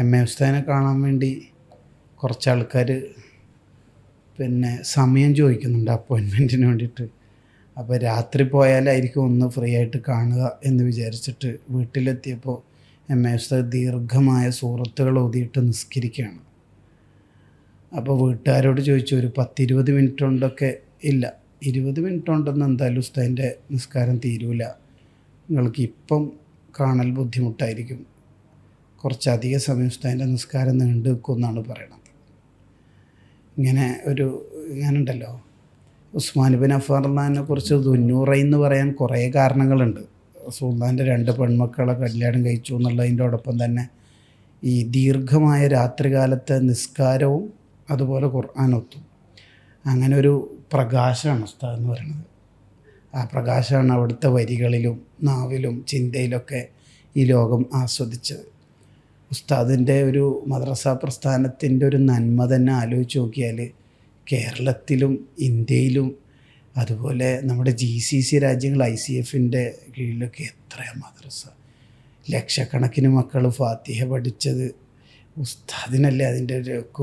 MA ഉസ്താദിനെ കാണാൻ വേണ്ടി കുറച്ച് ആൾക്കാർ പിന്നെ സമയം ചോദിക്കുന്നുണ്ട് അപ്പോയിൻമെൻറ്റിന് വേണ്ടിയിട്ട്. അപ്പോൾ രാത്രി പോയാലായിരിക്കും ഒന്ന് ഫ്രീ ആയിട്ട് കാണുക എന്ന് വിചാരിച്ചിട്ട് വീട്ടിലെത്തിയപ്പോൾ MA ഉസ്താദ് ദീർഘമായ സൂറത്തുകൾ ഓതിയിട്ട് നിസ്കരിക്കുകയാണ്. അപ്പോൾ വീട്ടുകാരോട് ചോദിച്ചു, ഒരു 10-20 മിനിറ്റ് കൊണ്ടൊക്കെ. ഇല്ല, 20 മിനിറ്റ് കൊണ്ടൊന്നും എന്തായാലും ഉസ്താദിൻ്റെ നിസ്കാരം തീരൂല, നിങ്ങൾക്ക് ഇപ്പം കാണൽ ബുദ്ധിമുട്ടായിരിക്കും, കുറച്ചധികം സമയം ഉസ്താദിൻ്റെ നിസ്കാരം നീണ്ടു നിൽക്കുമെന്നാണ് പറയണത്. ഇങ്ങനെ ഉണ്ടല്ലോ, ഉസ്മാൻ ബിൻ അഫ്ഫാൻ റളിയല്ലാഹുവിനെ കുറിച്ച് ദുന്നൂറൈ എന്ന് പറയാൻ കുറേ കാരണങ്ങളുണ്ട്. റസൂലുള്ളാഹിൻ്റെ 2 പെൺമക്കളെ കല്യാണം കഴിച്ചു എന്നുള്ളതിൻ്റോടൊപ്പം തന്നെ ഈ ദീർഘമായ രാത്രികാലത്തെ നിസ്കാരവും അതുപോലെ ഖുർആനൊത്തും. അങ്ങനെ ഒരു പ്രകാശമാണ് ഉസ്താദ് എന്ന് പറയുന്നത്. ആ പ്രകാശമാണ് അവിടുത്തെ വരികളിലും നാവിലും ചിന്തയിലൊക്കെ ഈ ലോകം ആസ്വദിച്ചത്. ഉസ്താദിൻ്റെ ഒരു മദ്രസ പ്രസ്ഥാനത്തിൻ്റെ ഒരു നന്മ തന്നെ ആലോചിച്ച് നോക്കിയാൽ കേരളത്തിലും ഇന്ത്യയിലും അതുപോലെ നമ്മുടെ GCC രാജ്യങ്ങൾ ICFൻ്റെ കീഴിലൊക്കെ എത്രയാണ് മദ്രസ. ലക്ഷക്കണക്കിന് മക്കൾ ഫാത്തിഹ പഠിച്ചത് ഉസ്താദിനല്ലേ. അതിൻ്റെ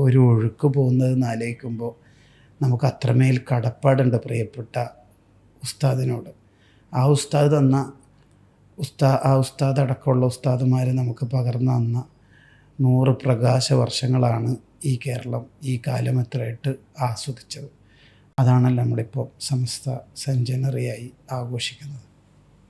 ഒരു ഒഴുക്ക് പോകുന്നതെന്ന് ആലോചിക്കുമ്പോൾ നമുക്ക് അത്രമേൽ കടപ്പാടുണ്ട് പ്രിയപ്പെട്ട ഉസ്താദിനോട്. ആ ഉസ്താദ് തന്ന ആ ഉസ്താദ് അടക്കമുള്ള ഉസ്താദുമാർ നമുക്ക് പകർന്നു തന്ന 100 പ്രകാശ വർഷങ്ങളാണ് ഈ കേരളം ഈ കാലം എത്രയായിട്ട് ആസ്വദിച്ചത്. അതാണല്ലോ നമ്മളിപ്പോൾ സമസ്ത സെഞ്ചുറിയായി ആഘോഷിക്കുന്നത്.